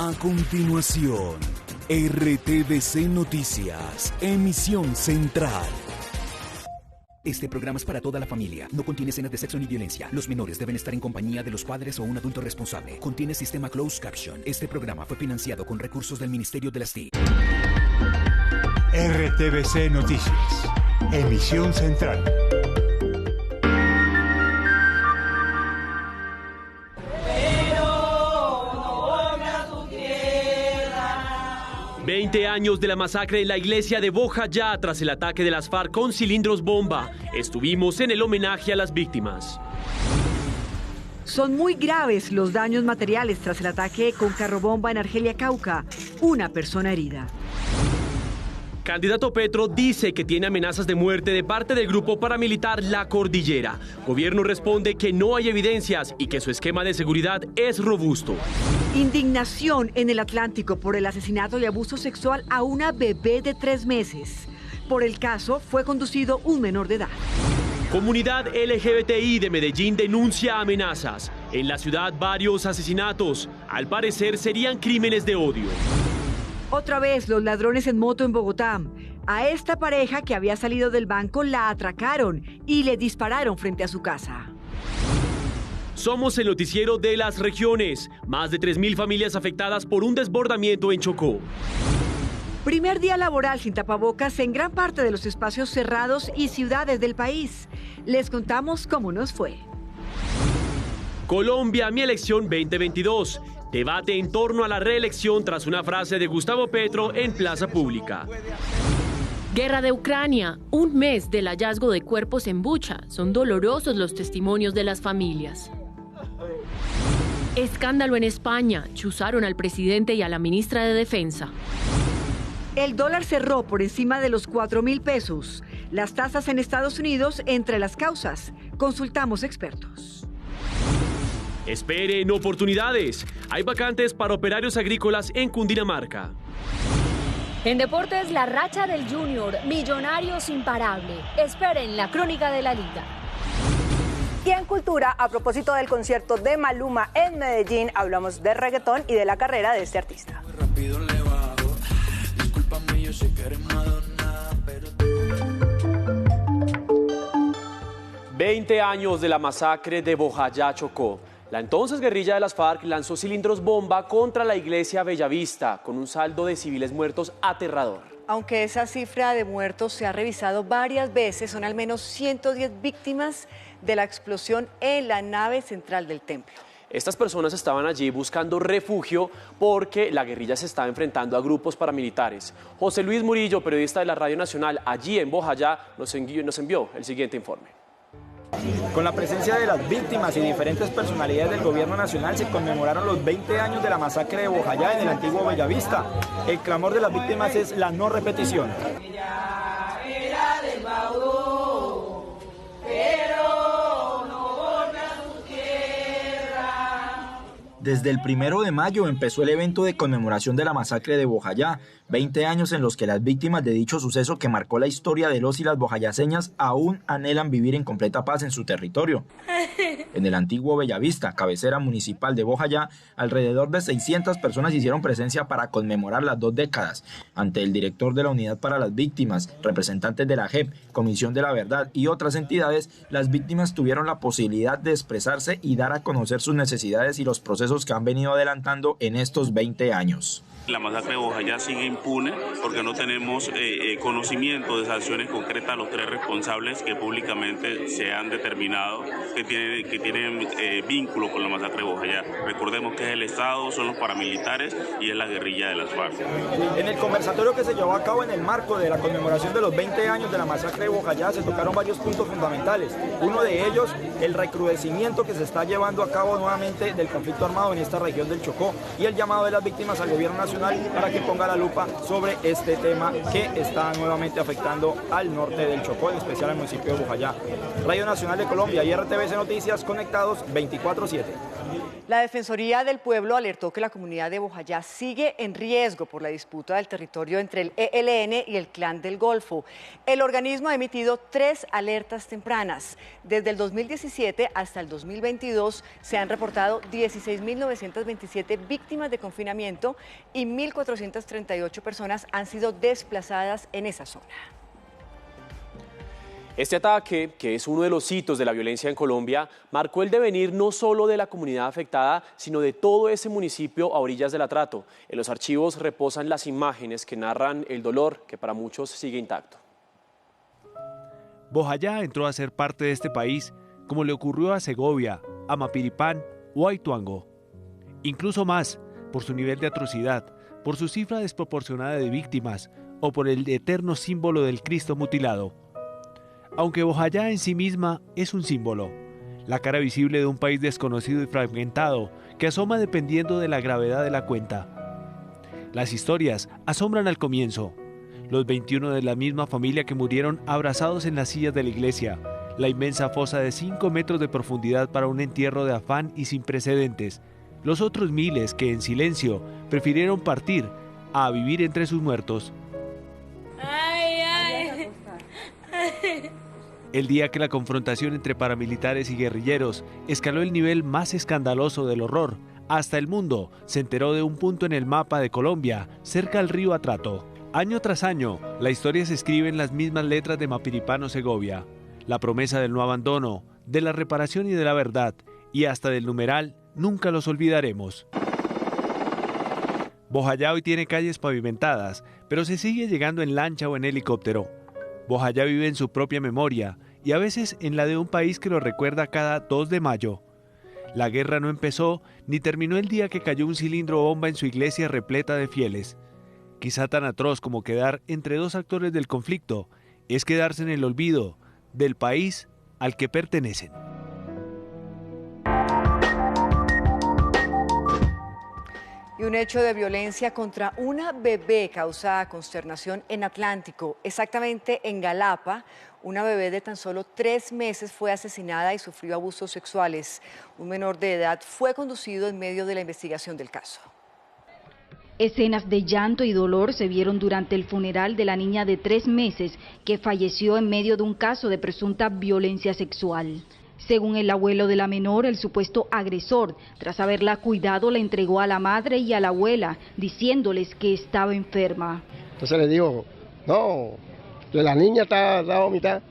A continuación, RTVC Noticias, emisión central. Este programa es para toda la familia. No contiene escenas de sexo ni violencia. Los menores deben estar en compañía de los padres o un adulto responsable. Contiene sistema closed caption. Este programa fue financiado con recursos del Ministerio de las TIC. RTVC Noticias, emisión central. 20 años de la masacre en la iglesia de Bojayá tras el ataque de las FARC con cilindros bomba. Estuvimos en el homenaje a las víctimas. Son muy graves los daños materiales tras el ataque con carrobomba en Argelia, Cauca. Una persona herida. Candidato Petro dice que tiene amenazas de muerte de parte del grupo paramilitar La Cordillera. Gobierno responde que no hay evidencias y que su esquema de seguridad es robusto. Indignación en el Atlántico por el asesinato y abuso sexual a una bebé de 3 meses. Por el caso fue conducido un menor de edad. Comunidad LGBTI de Medellín denuncia amenazas. En la ciudad varios asesinatos. Al parecer serían crímenes de odio. Otra vez los ladrones en moto en Bogotá. A esta pareja que había salido del banco la atracaron y le dispararon frente a su casa. Somos el noticiero de las regiones. Más de 3.000 familias afectadas por un desbordamiento en Chocó. Primer día laboral sin tapabocas en gran parte de los espacios cerrados y ciudades del país. Les contamos cómo nos fue. Colombia, mi elección 2022. Debate en torno a la reelección tras una frase de Gustavo Petro en plaza pública. Guerra de Ucrania, un mes del hallazgo de cuerpos en Bucha. Son dolorosos los testimonios de las familias. Escándalo en España, chuzaron al presidente y a la ministra de Defensa. El dólar cerró por encima de los 4.000 pesos. Las tasas en Estados Unidos entre las causas. Consultamos expertos. Esperen oportunidades. Hay vacantes para operarios agrícolas en Cundinamarca. En deportes, la racha del Junior, Millonarios imparable. Esperen la crónica de la liga. Y en cultura, a propósito del concierto de Maluma en Medellín, hablamos de reggaetón y de la carrera de este artista. 20 años de la masacre de Bojayá, Chocó. La entonces guerrilla de las FARC lanzó cilindros bomba contra la iglesia Bellavista, con un saldo de civiles muertos aterrador. Aunque esa cifra de muertos se ha revisado varias veces, son al menos 110 víctimas de la explosión en la nave central del templo. Estas personas estaban allí buscando refugio porque la guerrilla se estaba enfrentando a grupos paramilitares. José Luis Murillo, periodista de la Radio Nacional, allí en Bojayá, nos envió el siguiente informe. Con la presencia de las víctimas y diferentes personalidades del gobierno nacional se conmemoraron los 20 años de la masacre de Bojayá en el antiguo Bellavista. El clamor de las víctimas es la no repetición. Desde el 1 de mayo empezó el evento de conmemoración de la masacre de Bojayá, 20 años en los que las víctimas de dicho suceso que marcó la historia de los y las bojayaseñas aún anhelan vivir en completa paz en su territorio. En el antiguo Bellavista, cabecera municipal de Bojayá, alrededor de 600 personas hicieron presencia para conmemorar las 2 décadas. Ante el director de la Unidad para las Víctimas, representantes de la JEP, Comisión de la Verdad y otras entidades, las víctimas tuvieron la posibilidad de expresarse y dar a conocer sus necesidades y los procesos que han venido adelantando en estos 20 años. La masacre de Bojayá sigue impune porque no tenemos conocimiento de sanciones concretas a los 3 responsables que públicamente se han determinado que tienen vínculo con la masacre de Bojayá. Recordemos que es el Estado, son los paramilitares y es la guerrilla de las FARC. En el conversatorio que se llevó a cabo en el marco de la conmemoración de los 20 años de la masacre de Bojayá se tocaron varios puntos fundamentales. Uno de ellos, el recrudecimiento que se está llevando a cabo nuevamente del conflicto armado en esta región del Chocó y el llamado de las víctimas al gobierno nacional para que ponga la lupa sobre este tema que está nuevamente afectando al norte del Chocó, en especial al municipio de Bojayá. Radio Nacional de Colombia y RTVC Noticias conectados 24/7. La Defensoría del Pueblo alertó que la comunidad de Bojayá sigue en riesgo por la disputa del territorio entre el ELN y el Clan del Golfo. El organismo ha emitido 3 alertas tempranas. Desde el 2017 hasta el 2022 se han reportado 16.927 víctimas de confinamiento y 1.438 personas han sido desplazadas en esa zona. Este ataque, que es uno de los hitos de la violencia en Colombia, marcó el devenir no solo de la comunidad afectada, sino de todo ese municipio a orillas del Atrato. En los archivos reposan las imágenes que narran el dolor que para muchos sigue intacto. Bojayá entró a ser parte de este país, como le ocurrió a Segovia, a Mapiripán o a Ituango. Incluso más, por su nivel de atrocidad, por su cifra desproporcionada de víctimas o por el eterno símbolo del Cristo mutilado. Aunque Bojayá en sí misma es un símbolo, la cara visible de un país desconocido y fragmentado que asoma dependiendo de la gravedad de la cuenta. Las historias asombran al comienzo. Los 21 de la misma familia que murieron abrazados en las sillas de la iglesia, la inmensa fosa de 5 metros de profundidad para un entierro de afán y sin precedentes, los otros miles que en silencio prefirieron partir a vivir entre sus muertos. El día que la confrontación entre paramilitares y guerrilleros escaló el nivel más escandaloso del horror, hasta el mundo se enteró de un punto en el mapa de Colombia, cerca al río Atrato. Año tras año, la historia se escribe en las mismas letras de Mapiripán o Segovia. La promesa del no abandono, de la reparación y de la verdad, y hasta del numeral, nunca los olvidaremos. Bojayá hoy tiene calles pavimentadas, pero se sigue llegando en lancha o en helicóptero. Bojayá vive en su propia memoria y a veces en la de un país que lo recuerda cada 2 de mayo. La guerra no empezó ni terminó el día que cayó un cilindro bomba en su iglesia repleta de fieles. Quizá tan atroz como quedar entre 2 actores del conflicto es quedarse en el olvido del país al que pertenecen. Y un hecho de violencia contra una bebé causa consternación en Atlántico, exactamente en Galapa. Una bebé de tan solo 3 meses fue asesinada y sufrió abusos sexuales. Un menor de edad fue conducido en medio de la investigación del caso. Escenas de llanto y dolor se vieron durante el funeral de la niña de 3 meses que falleció en medio de un caso de presunta violencia sexual. Según el abuelo de la menor, el supuesto agresor, tras haberla cuidado, la entregó a la madre y a la abuela, diciéndoles que estaba enferma. Entonces le digo, no, la niña está vomitada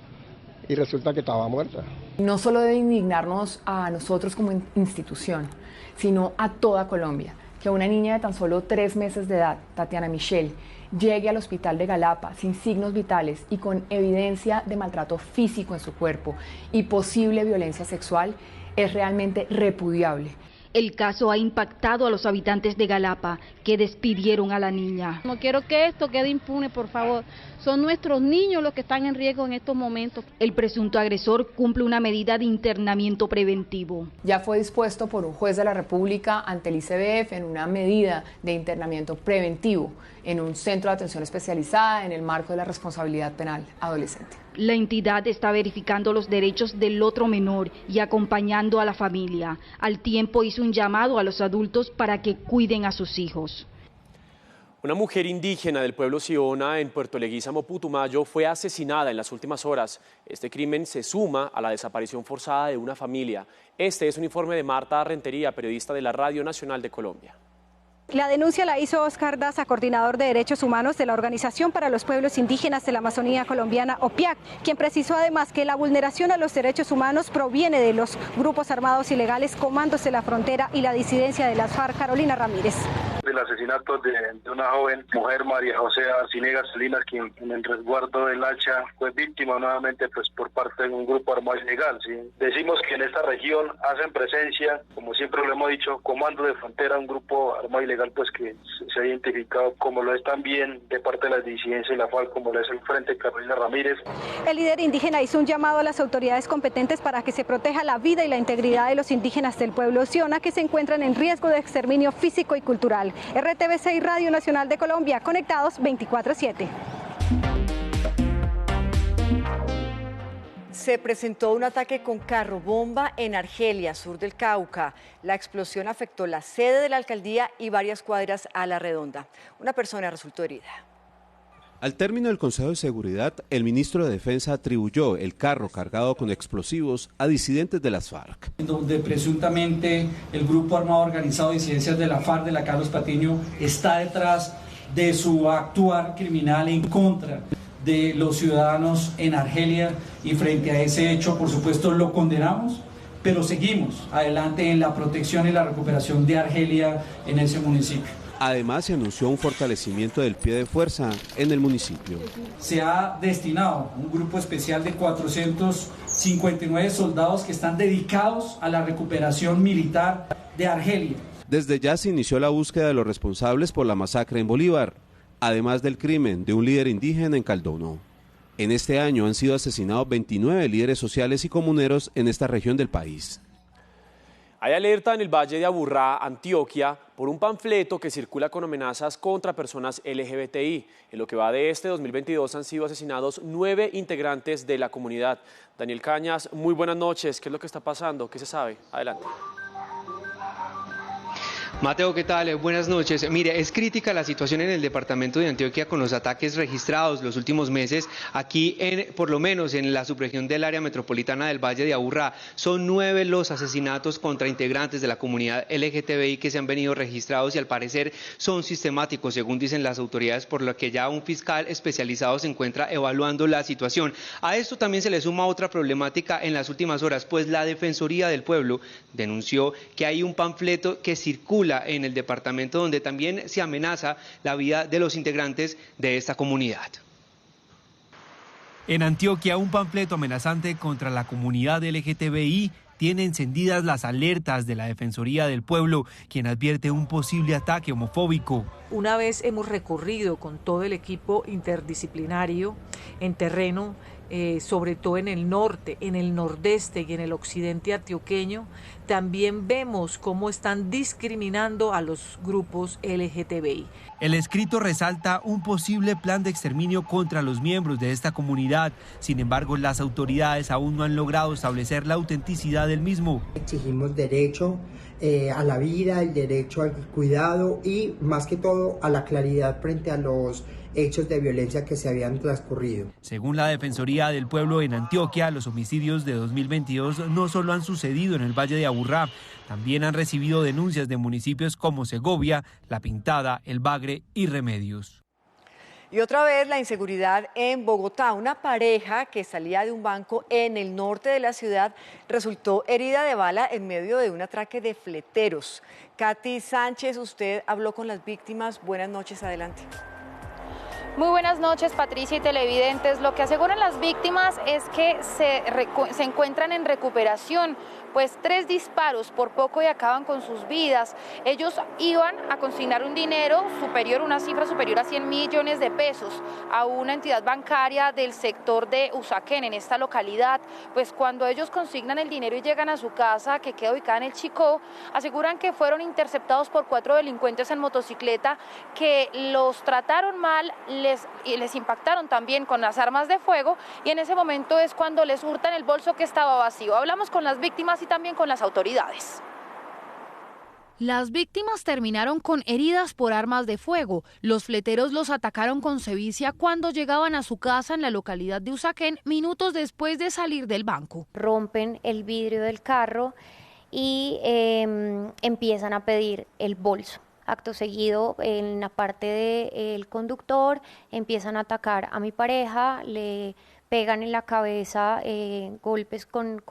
y resulta que estaba muerta. No solo debe indignarnos a nosotros como institución, sino a toda Colombia, que una niña de tan solo 3 meses de edad, Tatiana Michelle, llegue al hospital de Galapa sin signos vitales y con evidencia de maltrato físico en su cuerpo y posible violencia sexual, es realmente repudiable. El caso ha impactado a los habitantes de Galapa, que despidieron a la niña. No quiero que esto quede impune, por favor. Son nuestros niños los que están en riesgo en estos momentos. El presunto agresor cumple una medida de internamiento preventivo. Ya fue dispuesto por un juez de la República ante el ICBF en una medida de internamiento preventivo en un centro de atención especializada en el marco de la responsabilidad penal adolescente. La entidad está verificando los derechos del otro menor y acompañando a la familia. Al tiempo hizo un llamado a los adultos para que cuiden a sus hijos. Una mujer indígena del pueblo Siona en Puerto Leguízamo, Putumayo, fue asesinada en las últimas horas. Este crimen se suma a la desaparición forzada de una familia. Este es un informe de Marta Rentería, periodista de la Radio Nacional de Colombia. La denuncia la hizo Oscar Daza, coordinador de Derechos Humanos de la Organización para los Pueblos Indígenas de la Amazonía Colombiana, OPIAC, quien precisó además que la vulneración a los derechos humanos proviene de los grupos armados ilegales Comandos de la Frontera y la disidencia de las FARC. Carolina Ramírez. El asesinato de una joven mujer, María José Arciniegas Salinas, quien en el resguardo del hacha fue víctima nuevamente por parte de un grupo armado ilegal. ¿Sí? Decimos que en esta región hacen presencia, como siempre lo hemos dicho, Comandos de Frontera, un grupo armado ilegal pues que se ha identificado, como lo es también de parte de las disidencias y la FARC, como lo es el Frente Carolina Ramírez. El líder indígena hizo un llamado a las autoridades competentes para que se proteja la vida y la integridad de los indígenas del pueblo Siona, que se encuentran en riesgo de exterminio físico y cultural. RTVC y Radio Nacional de Colombia, conectados 24/7. Se presentó un ataque con carro bomba en Argelia, sur del Cauca. La explosión afectó la sede de la alcaldía y varias cuadras a la redonda. Una persona resultó herida. Al término del Consejo de Seguridad, el ministro de Defensa atribuyó el carro cargado con explosivos a disidentes de las FARC. Donde presuntamente el grupo armado organizado de disidencias de la FARC de la Carlos Patiño está detrás de su actuar criminal en contra de los ciudadanos en Argelia, y frente a ese hecho, por supuesto, lo condenamos, pero seguimos adelante en la protección y la recuperación de Argelia en ese municipio. Además, se anunció un fortalecimiento del pie de fuerza en el municipio. Se ha destinado un grupo especial de 459 soldados que están dedicados a la recuperación militar de Argelia. Desde ya se inició la búsqueda de los responsables por la masacre en Bolívar, además del crimen de un líder indígena en Caldono. En este año han sido asesinados 29 líderes sociales y comuneros en esta región del país. Hay alerta en el Valle de Aburrá, Antioquia, por un panfleto que circula con amenazas contra personas LGBTI. En lo que va de este 2022 han sido asesinados 9 integrantes de la comunidad. Daniel Cañas, muy buenas noches. ¿Qué es lo que está pasando? ¿Qué se sabe? Adelante. Mateo, ¿qué tal? Buenas noches. Mire, es crítica la situación en el departamento de Antioquia con los ataques registrados los últimos meses. Aquí, por lo menos en la subregión del área metropolitana del Valle de Aburrá, son 9 los asesinatos contra integrantes de la comunidad LGTBI que se han venido registrados y al parecer son sistemáticos, según dicen las autoridades, por lo que ya un fiscal especializado se encuentra evaluando la situación. A esto también se le suma otra problemática en las últimas horas, pues la Defensoría del Pueblo denunció que hay un panfleto que circula en el departamento donde también se amenaza la vida de los integrantes de esta comunidad. En Antioquia, un panfleto amenazante contra la comunidad LGTBI tiene encendidas las alertas de la Defensoría del Pueblo, quien advierte un posible ataque homofóbico. Una vez hemos recorrido con todo el equipo interdisciplinario en terreno, sobre todo en el norte, en el nordeste y en el occidente antioqueño, también vemos cómo están discriminando a los grupos LGTBI. El escrito resalta un posible plan de exterminio contra los miembros de esta comunidad. Sin embargo, las autoridades aún no han logrado establecer la autenticidad del mismo. Exigimos derecho a la vida, el derecho al cuidado y, más que todo, a la claridad frente a los hechos de violencia que se habían transcurrido. Según la Defensoría del Pueblo en Antioquia, los homicidios de 2022 no solo han sucedido en el Valle de Aburrá, también han recibido denuncias de municipios como Segovia, La Pintada, El Bagre y Remedios. Y otra vez la inseguridad en Bogotá. Una pareja que salía de un banco en el norte de la ciudad resultó herida de bala en medio de un atraque de fleteros. Katy Sánchez, usted habló con las víctimas. Buenas noches, adelante. Muy buenas noches, Patricia y televidentes. Lo que aseguran las víctimas es que se encuentran en recuperación, pues 3 disparos por poco y acaban con sus vidas. Ellos iban a consignar un dinero superior, una cifra superior a 100 millones de pesos a una entidad bancaria del sector de Usaquén, en esta localidad. Pues cuando ellos consignan el dinero y llegan a su casa, que queda ubicada en el Chicó, aseguran que fueron interceptados por 4 delincuentes en motocicleta que los trataron mal, les impactaron también con las armas de fuego, y en ese momento es cuando les hurtan el bolso que estaba vacío. Hablamos con las víctimas y también con las autoridades. Las víctimas terminaron con heridas por armas de fuego. Los fleteros los atacaron con sevicia cuando llegaban a su casa en la localidad de Usaquén, minutos después de salir del banco. Rompen el vidrio del carro y empiezan a pedir el bolso. Acto seguido, en la parte del conductor, empiezan a atacar a mi pareja, le pegan en la cabeza golpes con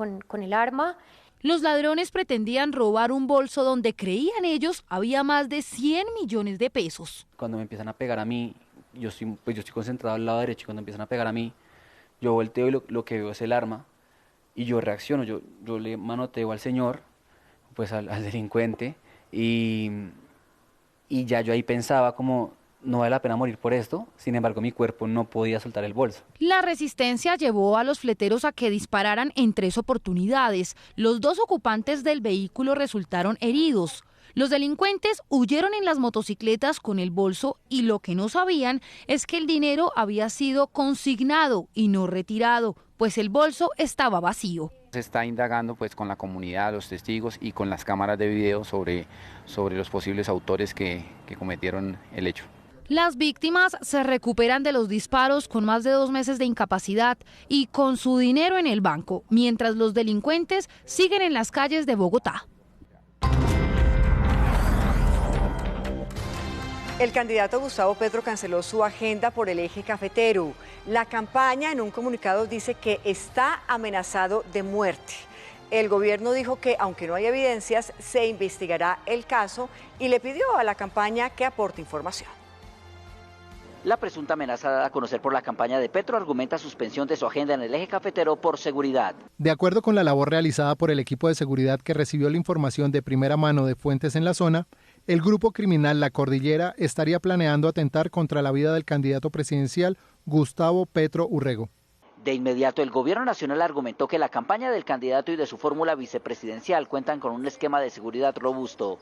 el arma. Los ladrones pretendían robar un bolso donde creían ellos había más de 100 millones de pesos. Cuando me empiezan a pegar a mí, yo estoy concentrado al lado derecho, y cuando empiezan a pegar a mí, yo volteo y lo que veo es el arma y yo reacciono, yo le manoteo al señor, pues al delincuente, y ya yo ahí pensaba como, no vale la pena morir por esto. Sin embargo, mi cuerpo no podía soltar el bolso. La resistencia llevó a los fleteros a que dispararan en 3 oportunidades. Los 2 ocupantes del vehículo resultaron heridos. Los delincuentes huyeron en las motocicletas con el bolso y lo que no sabían es que el dinero había sido consignado y no retirado, pues el bolso estaba vacío. Se está indagando pues con la comunidad, los testigos y con las cámaras de video sobre los posibles autores que cometieron el hecho. Las víctimas se recuperan de los disparos con más de 2 meses de incapacidad y con su dinero en el banco, mientras los delincuentes siguen en las calles de Bogotá. El candidato Gustavo Petro canceló su agenda por el eje cafetero. La campaña en un comunicado dice que está amenazado de muerte. El gobierno dijo que, aunque no hay evidencias, se investigará el caso y le pidió a la campaña que aporte información. La presunta amenaza dada a conocer por la campaña de Petro argumenta suspensión de su agenda en el eje cafetero por seguridad. De acuerdo con la labor realizada por el equipo de seguridad que recibió la información de primera mano de fuentes en la zona, el grupo criminal La Cordillera estaría planeando atentar contra la vida del candidato presidencial Gustavo Petro Urrego. De inmediato, el gobierno nacional argumentó que la campaña del candidato y de su fórmula vicepresidencial cuentan con un esquema de seguridad robusto.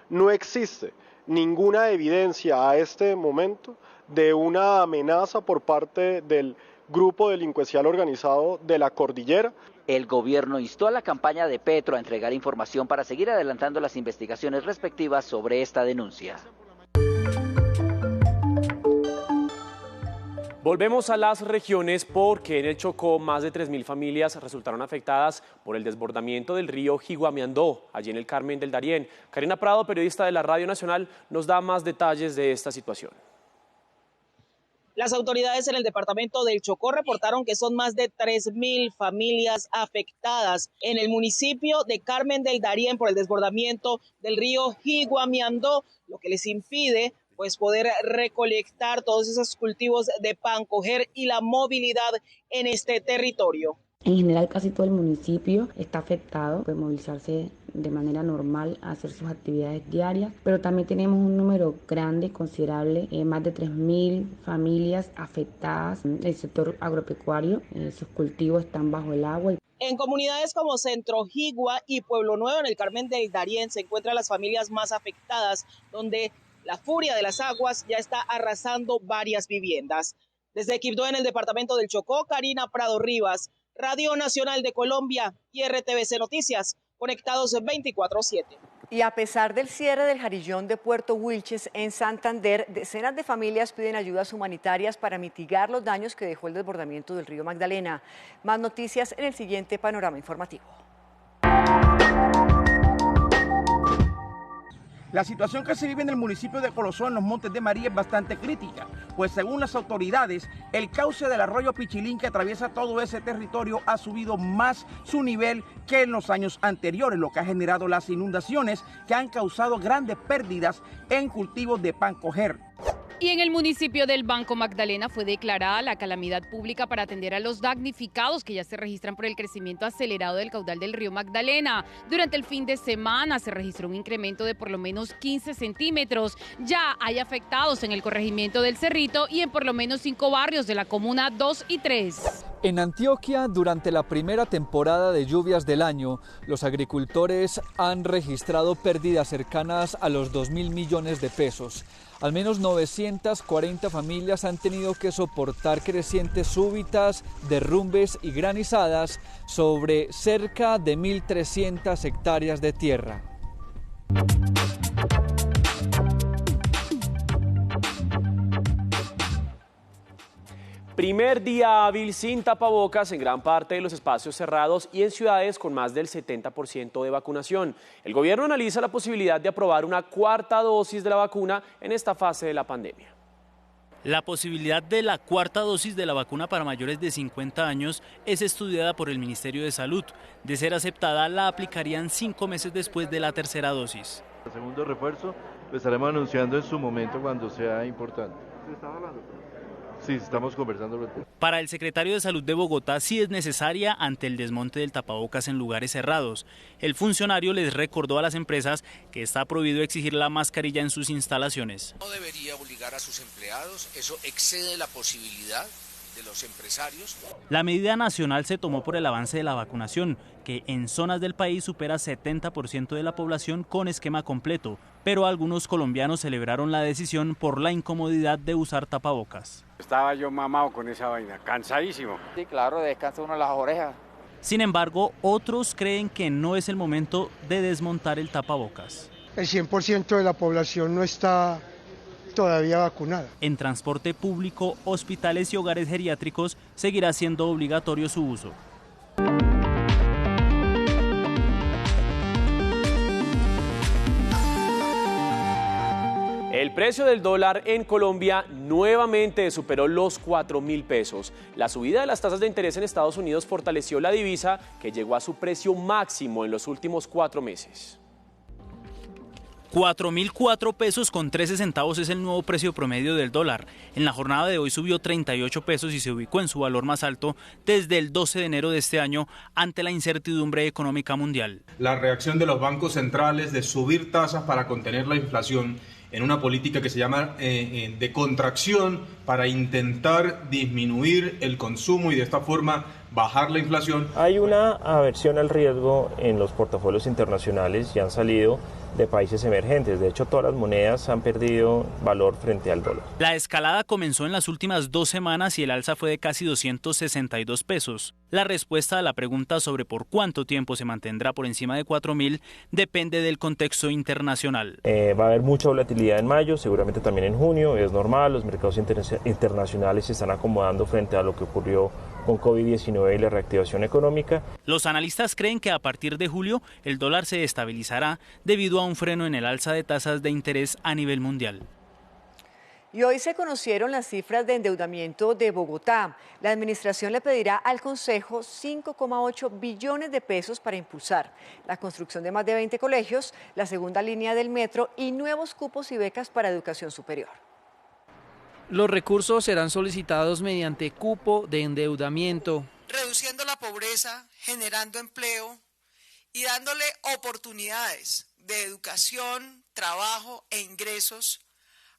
No existe ninguna evidencia a este momento de una amenaza por parte del grupo delincuencial organizado de La Cordillera. El gobierno instó a la campaña de Petro a entregar información para seguir adelantando las investigaciones respectivas sobre esta denuncia. Volvemos a las regiones porque en el Chocó más de 3.000 familias resultaron afectadas por el desbordamiento del río Higuamiandó, allí en el Carmen del Darién. Karina Prado, periodista de la Radio Nacional, nos da más detalles de esta situación. Las autoridades en el departamento del Chocó reportaron que son más de 3.000 familias afectadas en el municipio de Carmen del Darién por el desbordamiento del río Higuamiandó, lo que les impide pues poder recolectar todos esos cultivos de pan, coger y la movilidad en este territorio. En general casi todo el municipio está afectado, puede movilizarse de manera normal a hacer sus actividades diarias, pero también tenemos un número grande, considerable, más de 3.000 familias afectadas en el sector agropecuario, sus cultivos están bajo el agua. En comunidades como Centro Higua y Pueblo Nuevo en el Carmen del Darién se encuentran las familias más afectadas, donde la furia de las aguas ya está arrasando varias viviendas. Desde Quibdó, en el departamento del Chocó, Karina Prado Rivas, Radio Nacional de Colombia y RTVC Noticias, conectados 24/7. Y a pesar del cierre del Jarillón de Puerto Wilches en Santander, decenas de familias piden ayudas humanitarias para mitigar los daños que dejó el desbordamiento del río Magdalena. Más noticias en el siguiente panorama informativo. La situación que se vive en el municipio de Colosó, en los Montes de María, es bastante crítica, pues según las autoridades, el cauce del arroyo Pichilín que atraviesa todo ese territorio ha subido más su nivel que en los años anteriores, lo que ha generado las inundaciones que han causado grandes pérdidas en cultivos de pan coger. Y en el municipio del Banco Magdalena fue declarada la calamidad pública para atender a los damnificados que ya se registran por el crecimiento acelerado del caudal del río Magdalena. Durante el fin de semana se registró un incremento de por lo menos 15 centímetros. Ya hay afectados en el corregimiento del Cerrito y en por lo menos 5 barrios de la comuna 2 y 3. En Antioquia, durante la primera temporada de lluvias del año, los agricultores han registrado pérdidas cercanas a los 2.000 millones de pesos. Al menos 940 familias han tenido que soportar crecientes súbitas, derrumbes y granizadas sobre cerca de 1.300 hectáreas de tierra. Primer día hábil sin tapabocas en gran parte de los espacios cerrados y en ciudades con más del 70% de vacunación. El gobierno analiza la posibilidad de aprobar una cuarta dosis de la vacuna en esta fase de la pandemia. La posibilidad de la cuarta dosis de la vacuna para mayores de 50 años es estudiada por el Ministerio de Salud. De ser aceptada, la aplicarían 5 meses después de la tercera dosis. El segundo refuerzo lo estaremos anunciando en su momento cuando sea importante. Sí, estamos conversando. Para el secretario de Salud de Bogotá sí es necesaria ante el desmonte del tapabocas en lugares cerrados. El funcionario les recordó a las empresas que está prohibido exigir la mascarilla en sus instalaciones. No debería obligar a sus empleados, eso excede la posibilidad de los empresarios. La medida nacional se tomó por el avance de la vacunación, que en zonas del país supera 70% de la población con esquema completo, pero algunos colombianos celebraron la decisión por la incomodidad de usar tapabocas. Estaba yo mamado con esa vaina, cansadísimo. Sí, claro, descansa uno las orejas. Sin embargo, otros creen que no es el momento de desmontar el tapabocas. El 100% de la población no está todavía vacunada. En transporte público, hospitales y hogares geriátricos seguirá siendo obligatorio su uso. El precio del dólar en Colombia nuevamente superó los 4.000 pesos. La subida de las tasas de interés en Estados Unidos fortaleció la divisa, que llegó a su precio máximo en los últimos 4 meses. 4.004 pesos con 13 centavos es el nuevo precio promedio del dólar. En la jornada de hoy subió 38 pesos y se ubicó en su valor más alto desde el 12 de enero de este año ante la incertidumbre económica mundial. La reacción de los bancos centrales de subir tasas para contener la inflación en una política que se llama de contracción para intentar disminuir el consumo y de esta forma bajar la inflación. Hay una aversión al riesgo en los portafolios internacionales y han salido de países emergentes. De hecho, todas las monedas han perdido valor frente al dólar. La escalada comenzó en las últimas 2 semanas y el alza fue de casi 262 pesos. La respuesta a la pregunta sobre por cuánto tiempo se mantendrá por encima de 4.000 depende del contexto internacional. Va a haber mucha volatilidad en mayo, seguramente también en junio, es normal, los mercados internacionales se están acomodando frente a lo que ocurrió con COVID-19 y la reactivación económica. Los analistas creen que a partir de julio el dólar se estabilizará debido a un freno en el alza de tasas de interés a nivel mundial. Y hoy se conocieron las cifras de endeudamiento de Bogotá. La administración le pedirá al Consejo 5,8 billones de pesos para impulsar la construcción de más de 20 colegios, la segunda línea del metro y nuevos cupos y becas para educación superior. Los recursos serán solicitados mediante cupo de endeudamiento. Reduciendo la pobreza, generando empleo y dándole oportunidades de educación, trabajo e ingresos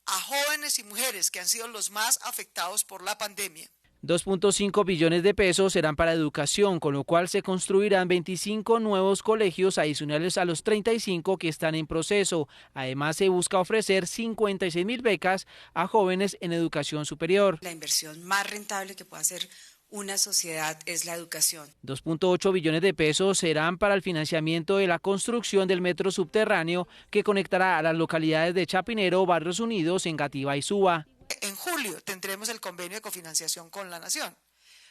a jóvenes y mujeres que han sido los más afectados por la pandemia. 2.5 billones de pesos serán para educación, con lo cual se construirán 25 nuevos colegios adicionales a los 35 que están en proceso. Además, se busca ofrecer 56.000 becas a jóvenes en educación superior. La inversión más rentable que puede hacer una sociedad es la educación. 2.8 billones de pesos serán para el financiamiento de la construcción del metro subterráneo que conectará a las localidades de Chapinero, Barrios Unidos, Engativá y Suba. En julio tendremos el convenio de cofinanciación con la Nación,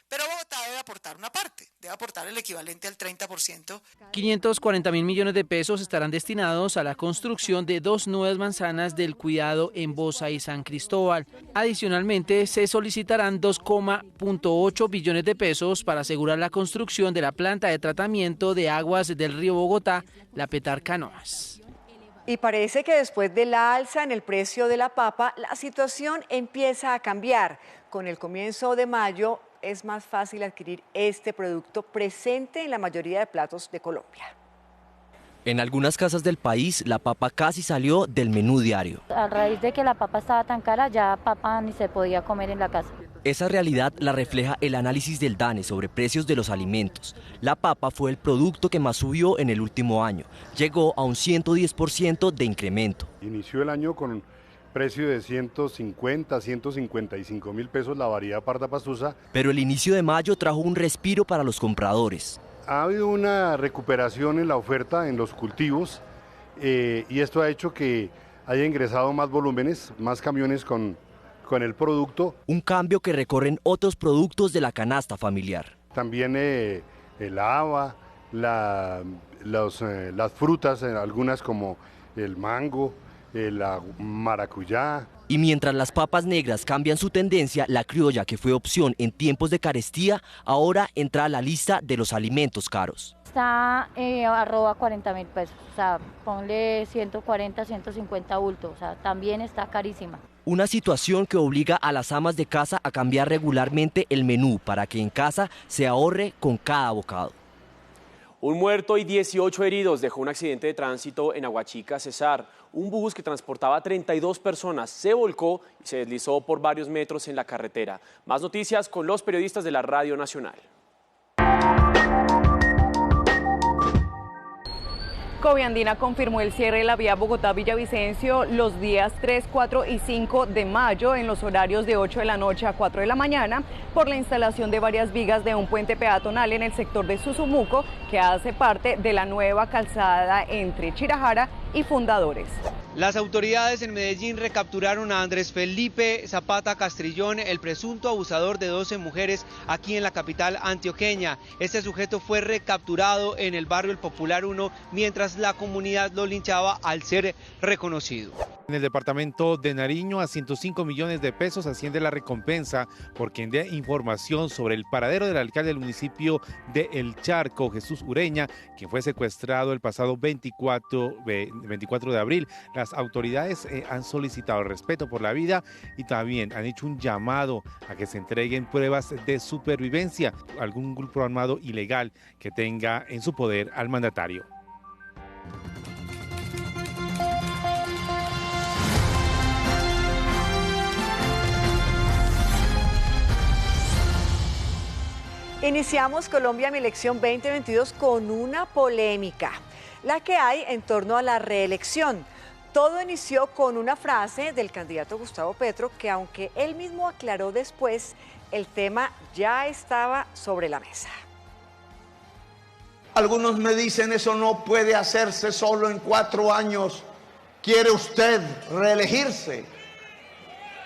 pero Bogotá debe aportar una parte, debe aportar el equivalente al 30%. 540.000 millones de pesos estarán destinados a la construcción de 2 nuevas manzanas del cuidado en Bosa y San Cristóbal. Adicionalmente, se solicitarán 2,8 billones de pesos para asegurar la construcción de la planta de tratamiento de aguas del río Bogotá, la Petarcanoas. Y parece que después de la alza en el precio de la papa, la situación empieza a cambiar. Con el comienzo de mayo es más fácil adquirir este producto presente en la mayoría de platos de Colombia. En algunas casas del país, la papa casi salió del menú diario. A raíz de que la papa estaba tan cara, ya papa ni se podía comer en la casa. Esa realidad la refleja el análisis del DANE sobre precios de los alimentos. La papa fue el producto que más subió en el último año. Llegó a un 110% de incremento. Inició el año con un precio de 150, 155 mil pesos la variedad parda pastusa. Pero el inicio de mayo trajo un respiro para los compradores. Ha habido una recuperación en la oferta en los cultivos y esto ha hecho que haya ingresado más volúmenes, más camiones con el producto. Un cambio que recorren otros productos de la canasta familiar. También el haba, las frutas, algunas como el mango, la maracuyá. Y mientras las papas negras cambian su tendencia, la criolla, que fue opción en tiempos de carestía, ahora entra a la lista de los alimentos caros. Está arroba 40.000 pesos, o sea, ponle 140, 150 bultos, o sea, también está carísima. Una situación que obliga a las amas de casa a cambiar regularmente el menú para que en casa se ahorre con cada bocado. Un muerto y 18 heridos dejó un accidente de tránsito en Aguachica, Cesar. Un bus que transportaba a 32 personas se volcó y se deslizó por varios metros en la carretera. Más noticias con los periodistas de la Radio Nacional. Coviandina confirmó el cierre de la vía Bogotá-Villavicencio los días 3, 4 y 5 de mayo en los horarios de 8 de la noche a 4 de la mañana por la instalación de varias vigas de un puente peatonal en el sector de Susumuco que hace parte de la nueva calzada entre Chirajara y Fundadores. Las autoridades en Medellín recapturaron a Andrés Felipe Zapata Castrillón, el presunto abusador de 12 mujeres aquí en la capital antioqueña. Este sujeto fue recapturado en el barrio El Popular 1 mientras la comunidad lo linchaba al ser reconocido. En el departamento de Nariño a 105 millones de pesos asciende la recompensa por quien dé información sobre el paradero del alcalde del municipio de El Charco, Jesús Ureña, quien fue secuestrado el pasado 24 de abril. Las autoridades han solicitado respeto por la vida y también han hecho un llamado a que se entreguen pruebas de supervivencia, algún grupo armado ilegal que tenga en su poder al mandatario. Iniciamos Colombia Mi Elección 2022 con una polémica, la que hay en torno a la reelección. Todo inició con una frase del candidato Gustavo Petro que, aunque él mismo aclaró después, el tema ya estaba sobre la mesa. Algunos me dicen eso no puede hacerse solo en 4 años. ¿Quiere usted reelegirse?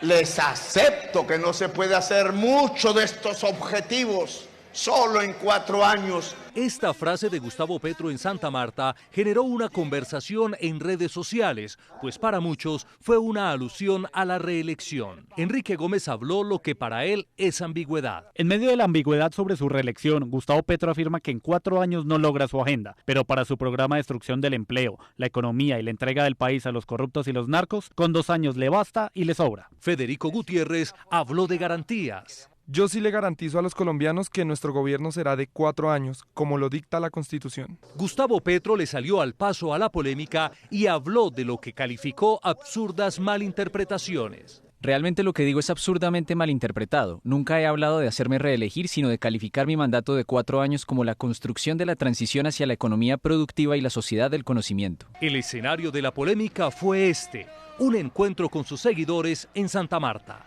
Les acepto que no se puede hacer mucho de estos objetivos solo en 4 años. Esta frase de Gustavo Petro en Santa Marta generó una conversación en redes sociales, pues para muchos fue una alusión a la reelección. Enrique Gómez habló lo que para él es ambigüedad. En medio de la ambigüedad sobre su reelección, Gustavo Petro afirma que en 4 años no logra su agenda, pero para su programa de destrucción del empleo, la economía y la entrega del país a los corruptos y los narcos, con 2 años le basta y le sobra. Federico Gutiérrez habló de garantías. Yo sí le garantizo a los colombianos que nuestro gobierno será de 4 años, como lo dicta la Constitución. Gustavo Petro le salió al paso a la polémica y habló de lo que calificó absurdas malinterpretaciones. Realmente lo que digo es absurdamente malinterpretado. Nunca he hablado de hacerme reelegir, sino de calificar mi mandato de 4 años como la construcción de la transición hacia la economía productiva y la sociedad del conocimiento. El escenario de la polémica fue este, un encuentro con sus seguidores en Santa Marta.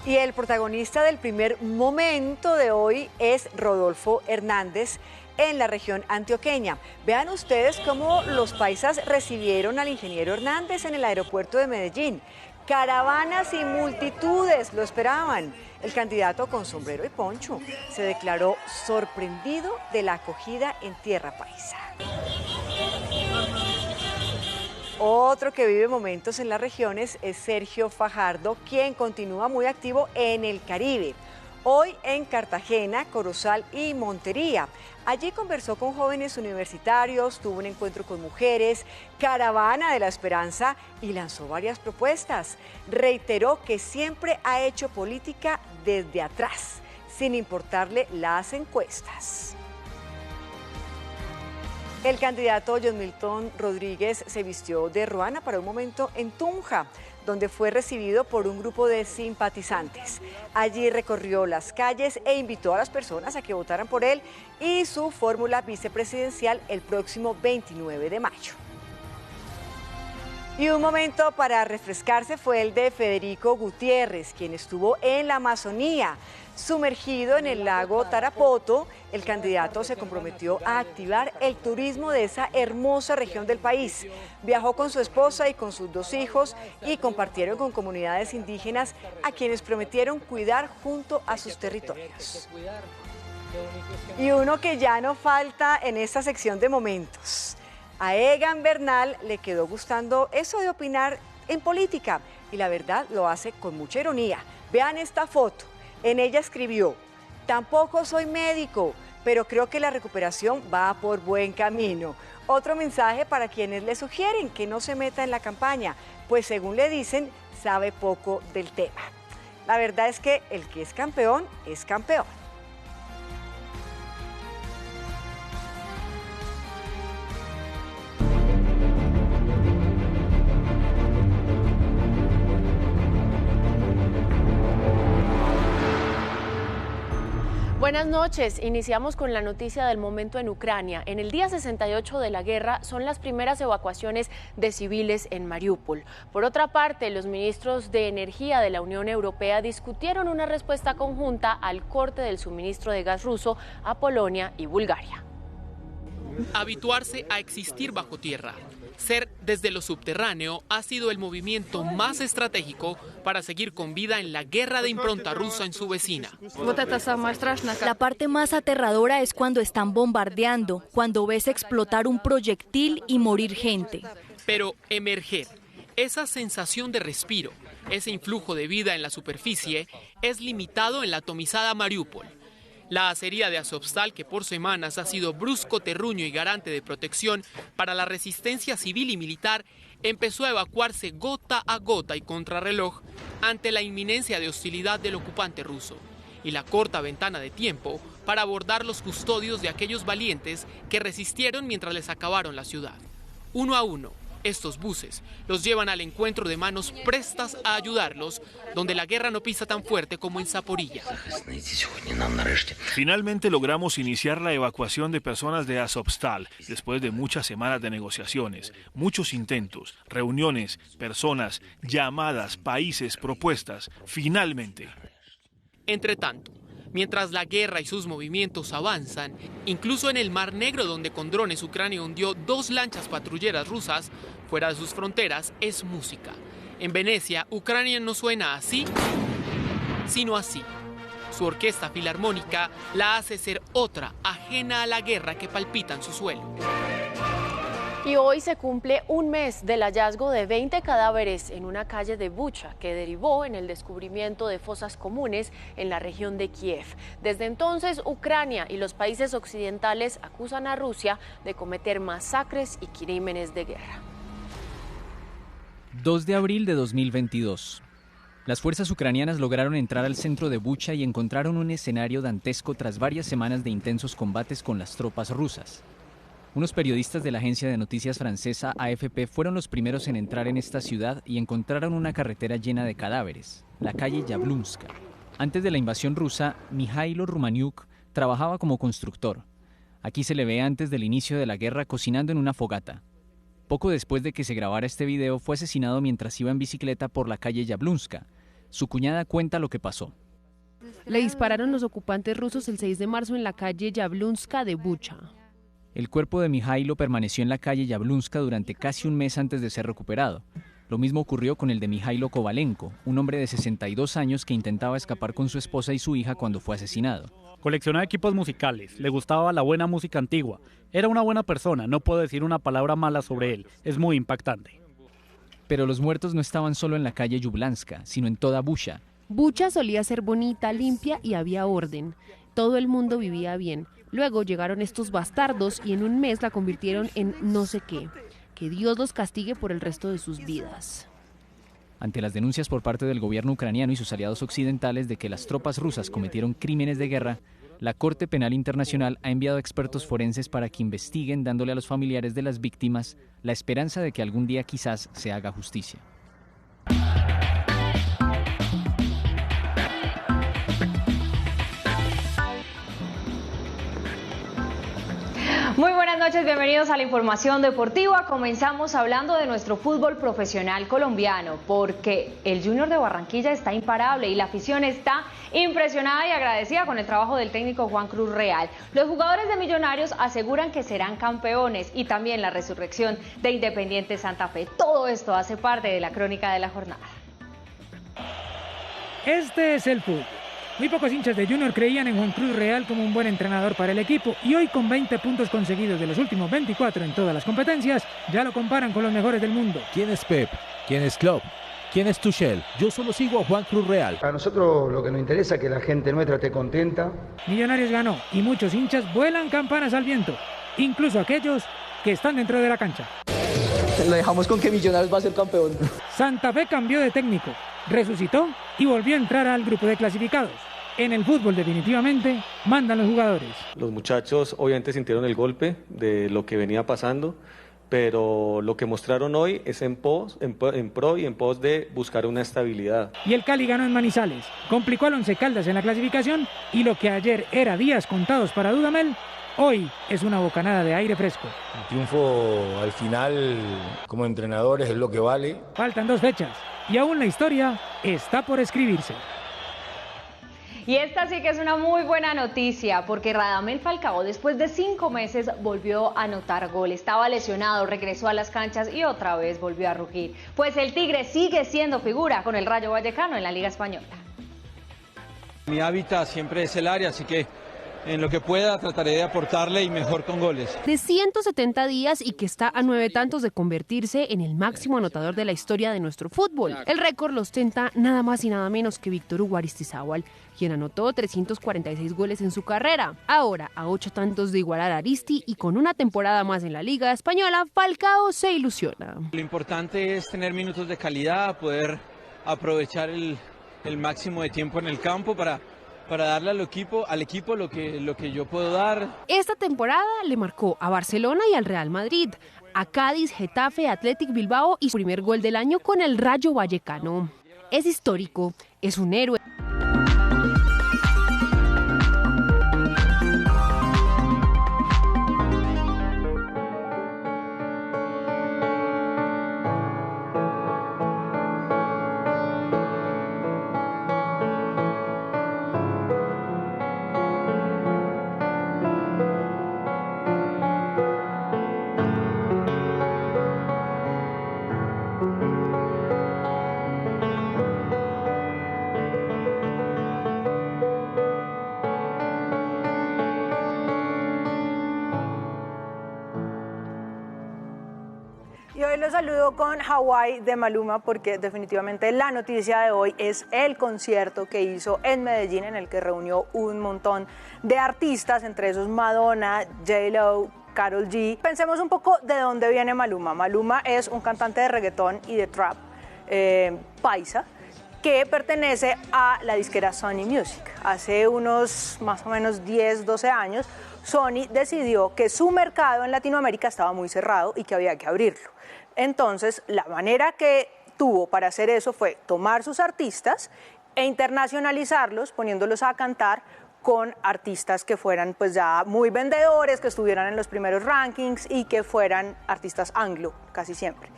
Y el protagonista del primer momento de hoy es Rodolfo Hernández en la región antioqueña. Vean ustedes cómo los paisas recibieron al ingeniero Hernández en el aeropuerto de Medellín. Caravanas y multitudes lo esperaban. El candidato con sombrero y poncho se declaró sorprendido de la acogida en tierra paisa. Otro que vive momentos en las regiones es Sergio Fajardo, quien continúa muy activo en el Caribe. Hoy en Cartagena, Corozal y Montería. Allí conversó con jóvenes universitarios, tuvo un encuentro con mujeres, Caravana de la Esperanza y lanzó varias propuestas. Reiteró que siempre ha hecho política desde atrás, sin importarle las encuestas. El candidato John Milton Rodríguez se vistió de ruana para un momento en Tunja, donde fue recibido por un grupo de simpatizantes. Allí recorrió las calles e invitó a las personas a que votaran por él y su fórmula vicepresidencial el próximo 29 de mayo. Y un momento para refrescarse fue el de Federico Gutiérrez, quien estuvo en la Amazonía. Sumergido en el lago Tarapoto, el candidato se comprometió a activar el turismo de esa hermosa región del país. Viajó con su esposa y con sus 2 hijos y compartieron con comunidades indígenas a quienes prometieron cuidar junto a sus territorios. Y uno que ya no falta en esta sección de momentos. A Egan Bernal le quedó gustando eso de opinar en política y la verdad lo hace con mucha ironía. Vean esta foto. En ella escribió: tampoco soy médico, pero creo que la recuperación va por buen camino. Otro mensaje para quienes le sugieren que no se meta en la campaña, pues según le dicen, sabe poco del tema. La verdad es que el que es campeón es campeón. Buenas noches. Iniciamos con la noticia del momento en Ucrania. En el día 68 de la guerra son las primeras evacuaciones de civiles en Mariupol. Por otra parte, los ministros de Energía de la Unión Europea discutieron una respuesta conjunta al corte del suministro de gas ruso a Polonia y Bulgaria. Habituarse a existir bajo tierra. Ser desde lo subterráneo ha sido el movimiento más estratégico para seguir con vida en la guerra de impronta rusa en su vecina. La parte más aterradora es cuando están bombardeando, cuando ves explotar un proyectil y morir gente. Pero emerger, esa sensación de respiro, ese influjo de vida en la superficie, es limitado en la atomizada Mariupol. La acería de Azovstal, que por semanas ha sido brusco terruño y garante de protección para la resistencia civil y militar, empezó a evacuarse gota a gota y contrarreloj ante la inminencia de hostilidad del ocupante ruso y la corta ventana de tiempo para abordar los custodios de aquellos valientes que resistieron mientras les acabaron la ciudad. Uno a uno, estos buses los llevan al encuentro de manos prestas a ayudarlos, donde la guerra no pisa tan fuerte como en Zaporilla. Finalmente logramos iniciar la evacuación de personas de Azovstal, después de muchas semanas de negociaciones, muchos intentos, reuniones, personas, llamadas, países, propuestas. Finalmente. Entre tanto, mientras la guerra y sus movimientos avanzan, incluso en el Mar Negro, donde con drones Ucrania hundió 2 lanchas patrulleras rusas, fuera de sus fronteras es música. En Venecia, Ucrania no suena así, sino así. Su orquesta filarmónica la hace ser otra, ajena a la guerra que palpita en su suelo. Y hoy se cumple un mes del hallazgo de 20 cadáveres en una calle de Bucha, que derivó en el descubrimiento de fosas comunes en la región de Kiev. Desde entonces, Ucrania y los países occidentales acusan a Rusia de cometer masacres y crímenes de guerra. 2 de abril de 2022. Las fuerzas ucranianas lograron entrar al centro de Bucha y encontraron un escenario dantesco tras varias semanas de intensos combates con las tropas rusas. Unos periodistas de la agencia de noticias francesa AFP fueron los primeros en entrar en esta ciudad y encontraron una carretera llena de cadáveres, la calle Yablunska. Antes de la invasión rusa, Mijailo Rumaniuk trabajaba como constructor. Aquí se le ve antes del inicio de la guerra cocinando en una fogata. Poco después de que se grabara este video, fue asesinado mientras iba en bicicleta por la calle Yablunska. Su cuñada cuenta lo que pasó. Le dispararon los ocupantes rusos el 6 de marzo en la calle Yablunska de Bucha. El cuerpo de Mijailo permaneció en la calle Yablunska durante casi un mes antes de ser recuperado. Lo mismo ocurrió con el de Mijailo Kovalenko, un hombre de 62 años que intentaba escapar con su esposa y su hija cuando fue asesinado. Coleccionaba equipos musicales, le gustaba la buena música antigua. Era una buena persona, no puedo decir una palabra mala sobre él, es muy impactante. Pero los muertos no estaban solo en la calle Yublanska, sino en toda Bucha. Bucha solía ser bonita, limpia y había orden. Todo el mundo vivía bien. Luego llegaron estos bastardos y en un mes la convirtieron en no sé qué. Que Dios los castigue por el resto de sus vidas. Ante las denuncias por parte del gobierno ucraniano y sus aliados occidentales de que las tropas rusas cometieron crímenes de guerra, la Corte Penal Internacional ha enviado expertos forenses para que investiguen, dándole a los familiares de las víctimas la esperanza de que algún día quizás se haga justicia. Muy buenas noches, bienvenidos a la información deportiva. Comenzamos hablando de nuestro fútbol profesional colombiano, porque el Junior de Barranquilla está imparable y la afición está impresionada y agradecida con el trabajo del técnico Juan Cruz Real. Los jugadores de Millonarios aseguran que serán campeones y también la resurrección de Independiente Santa Fe. Todo esto hace parte de la crónica de la jornada. Este es el fútbol. Muy pocos hinchas de Junior creían en Juan Cruz Real como un buen entrenador para el equipo y hoy con 20 puntos conseguidos de los últimos 24 en todas las competencias, ya lo comparan con los mejores del mundo. ¿Quién es Pep? ¿Quién es Klopp? ¿Quién es Tuchel? Yo solo sigo a Juan Cruz Real. A nosotros lo que nos interesa es que la gente nuestra esté contenta. Millonarios ganó y muchos hinchas vuelan campanas al viento, incluso aquellos que están dentro de la cancha. Lo dejamos con que Millonarios va a ser campeón. Santa Fe cambió de técnico resucitó y volvió a entrar al grupo de clasificados. En el fútbol definitivamente mandan los jugadores. Los muchachos obviamente sintieron el golpe de lo que venía pasando, pero lo que mostraron hoy es en pro y en pos de buscar una estabilidad. Y el Cali ganó en Manizales, complicó al Once Caldas en la clasificación y lo que ayer era días contados para Dudamel, hoy es una bocanada de aire fresco. El triunfo al final como entrenadores es lo que vale. Faltan 2 fechas y aún la historia está por escribirse. Y esta sí que es una muy buena noticia, porque Radamel Falcao después de 5 meses volvió a anotar gol. Estaba lesionado, regresó a las canchas y otra vez volvió a rugir. Pues el Tigre sigue siendo figura con el Rayo Vallecano en la Liga Española. Mi hábitat siempre es el área, así que en lo que pueda trataré de aportarle y mejor con goles. De 170 días y que está a 9 tantos de convertirse en el máximo anotador de la historia de nuestro fútbol. El récord lo ostenta nada más y nada menos que Víctor Hugo Aristizábal, quien anotó 346 goles en su carrera. Ahora, a 8 tantos de igualar a Aristi y con una temporada más en la Liga Española, Falcao se ilusiona. Lo importante es tener minutos de calidad, poder aprovechar el máximo de tiempo en el campo para darle al equipo lo que yo puedo dar. Esta temporada le marcó a Barcelona y al Real Madrid, a Cádiz, Getafe, Athletic Bilbao y su primer gol del año con el Rayo Vallecano. Es histórico, es un héroe. Y hoy los saludo con Hawái de Maluma porque definitivamente la noticia de hoy es el concierto que hizo en Medellín en el que reunió un montón de artistas, entre esos Madonna, J-Lo, Karol G. Pensemos un poco de dónde viene Maluma. Maluma es un cantante de reggaetón y de trap paisa que pertenece a la disquera Sony Music. Hace unos más o menos 10, 12 años, Sony decidió que su mercado en Latinoamérica estaba muy cerrado y que había que abrirlo. Entonces, la manera que tuvo para hacer eso fue tomar sus artistas e internacionalizarlos, poniéndolos a cantar con artistas que fueran pues ya muy vendedores, que estuvieran en los primeros rankings y que fueran artistas anglo, casi siempre.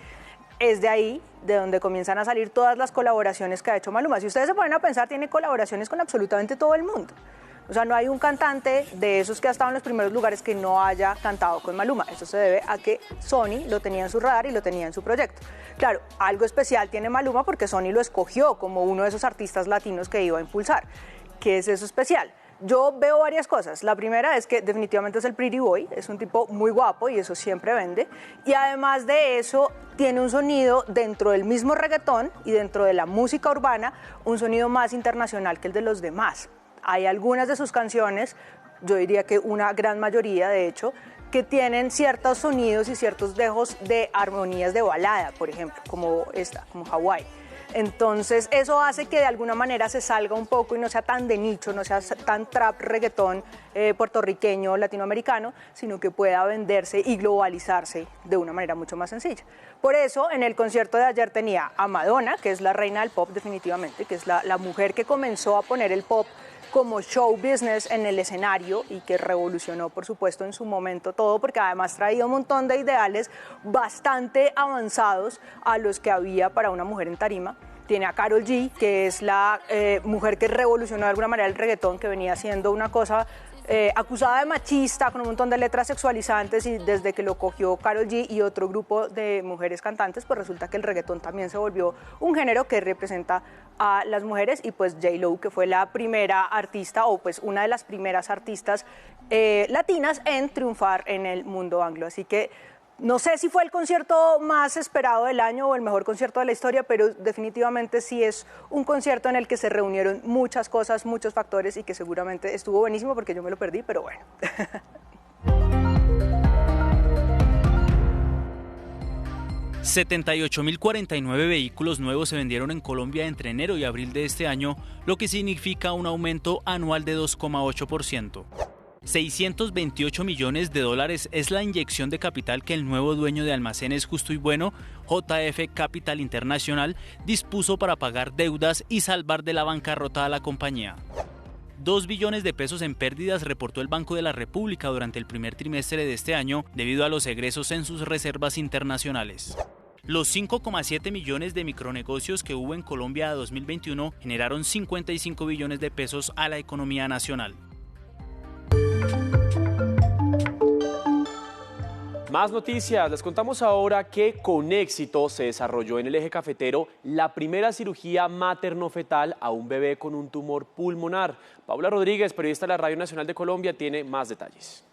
Es de ahí de donde comienzan a salir todas las colaboraciones que ha hecho Maluma. Si ustedes se ponen a pensar, tiene colaboraciones con absolutamente todo el mundo. O sea, no hay un cantante de esos que ha estado en los primeros lugares que no haya cantado con Maluma. Eso se debe a que Sony lo tenía en su radar y lo tenía en su proyecto. Claro, algo especial tiene Maluma porque Sony lo escogió como uno de esos artistas latinos que iba a impulsar. ¿Qué es eso especial? Yo veo varias cosas. La primera es que definitivamente es el pretty boy, es un tipo muy guapo y eso siempre vende. Y además de eso, tiene un sonido dentro del mismo reggaetón y dentro de la música urbana, un sonido más internacional que el de los demás. Hay algunas de sus canciones, yo diría que una gran mayoría de hecho, que tienen ciertos sonidos y ciertos dejos de armonías de balada, por ejemplo, como esta, como Hawái. Entonces eso hace que de alguna manera se salga un poco y no sea tan de nicho, no sea tan trap, reggaetón puertorriqueño, latinoamericano, sino que pueda venderse y globalizarse de una manera mucho más sencilla. Por eso en el concierto de ayer tenía a Madonna, que es la reina del pop definitivamente, que es la mujer que comenzó a poner el pop como show business en el escenario y que revolucionó, por supuesto, en su momento todo, porque además traía un montón de ideales bastante avanzados a los que había para una mujer en tarima. Tiene a Karol G, que es la mujer que revolucionó de alguna manera el reggaetón, que venía siendo una cosa acusada de machista, con un montón de letras sexualizantes, y desde que lo cogió Karol G y otro grupo de mujeres cantantes, pues resulta que el reggaetón también se volvió un género que representa a las mujeres, y pues J-Lo, que fue la primera artista, o pues una de las primeras artistas latinas en triunfar en el mundo anglo. Así que no sé si fue el concierto más esperado del año o el mejor concierto de la historia, pero definitivamente sí es un concierto en el que se reunieron muchas cosas, muchos factores, y que seguramente estuvo buenísimo porque yo me lo perdí, pero bueno. 78.049 vehículos nuevos se vendieron en Colombia entre enero y abril de este año, lo que significa un aumento anual de 2,8%. 628 millones de dólares es la inyección de capital que el nuevo dueño de Almacenes Justo y Bueno, JF Capital Internacional, dispuso para pagar deudas y salvar de la bancarrota a la compañía. 2 billones de pesos en pérdidas reportó el Banco de la República durante el primer trimestre de este año debido a los egresos en sus reservas internacionales. Los 5,7 millones de micronegocios que hubo en Colombia a 2021 generaron 55 billones de pesos a la economía nacional. Más noticias, les contamos ahora que con éxito se desarrolló en el eje cafetero la primera cirugía materno-fetal a un bebé con un tumor pulmonar. Paula Rodríguez, periodista de la Radio Nacional de Colombia, tiene más detalles.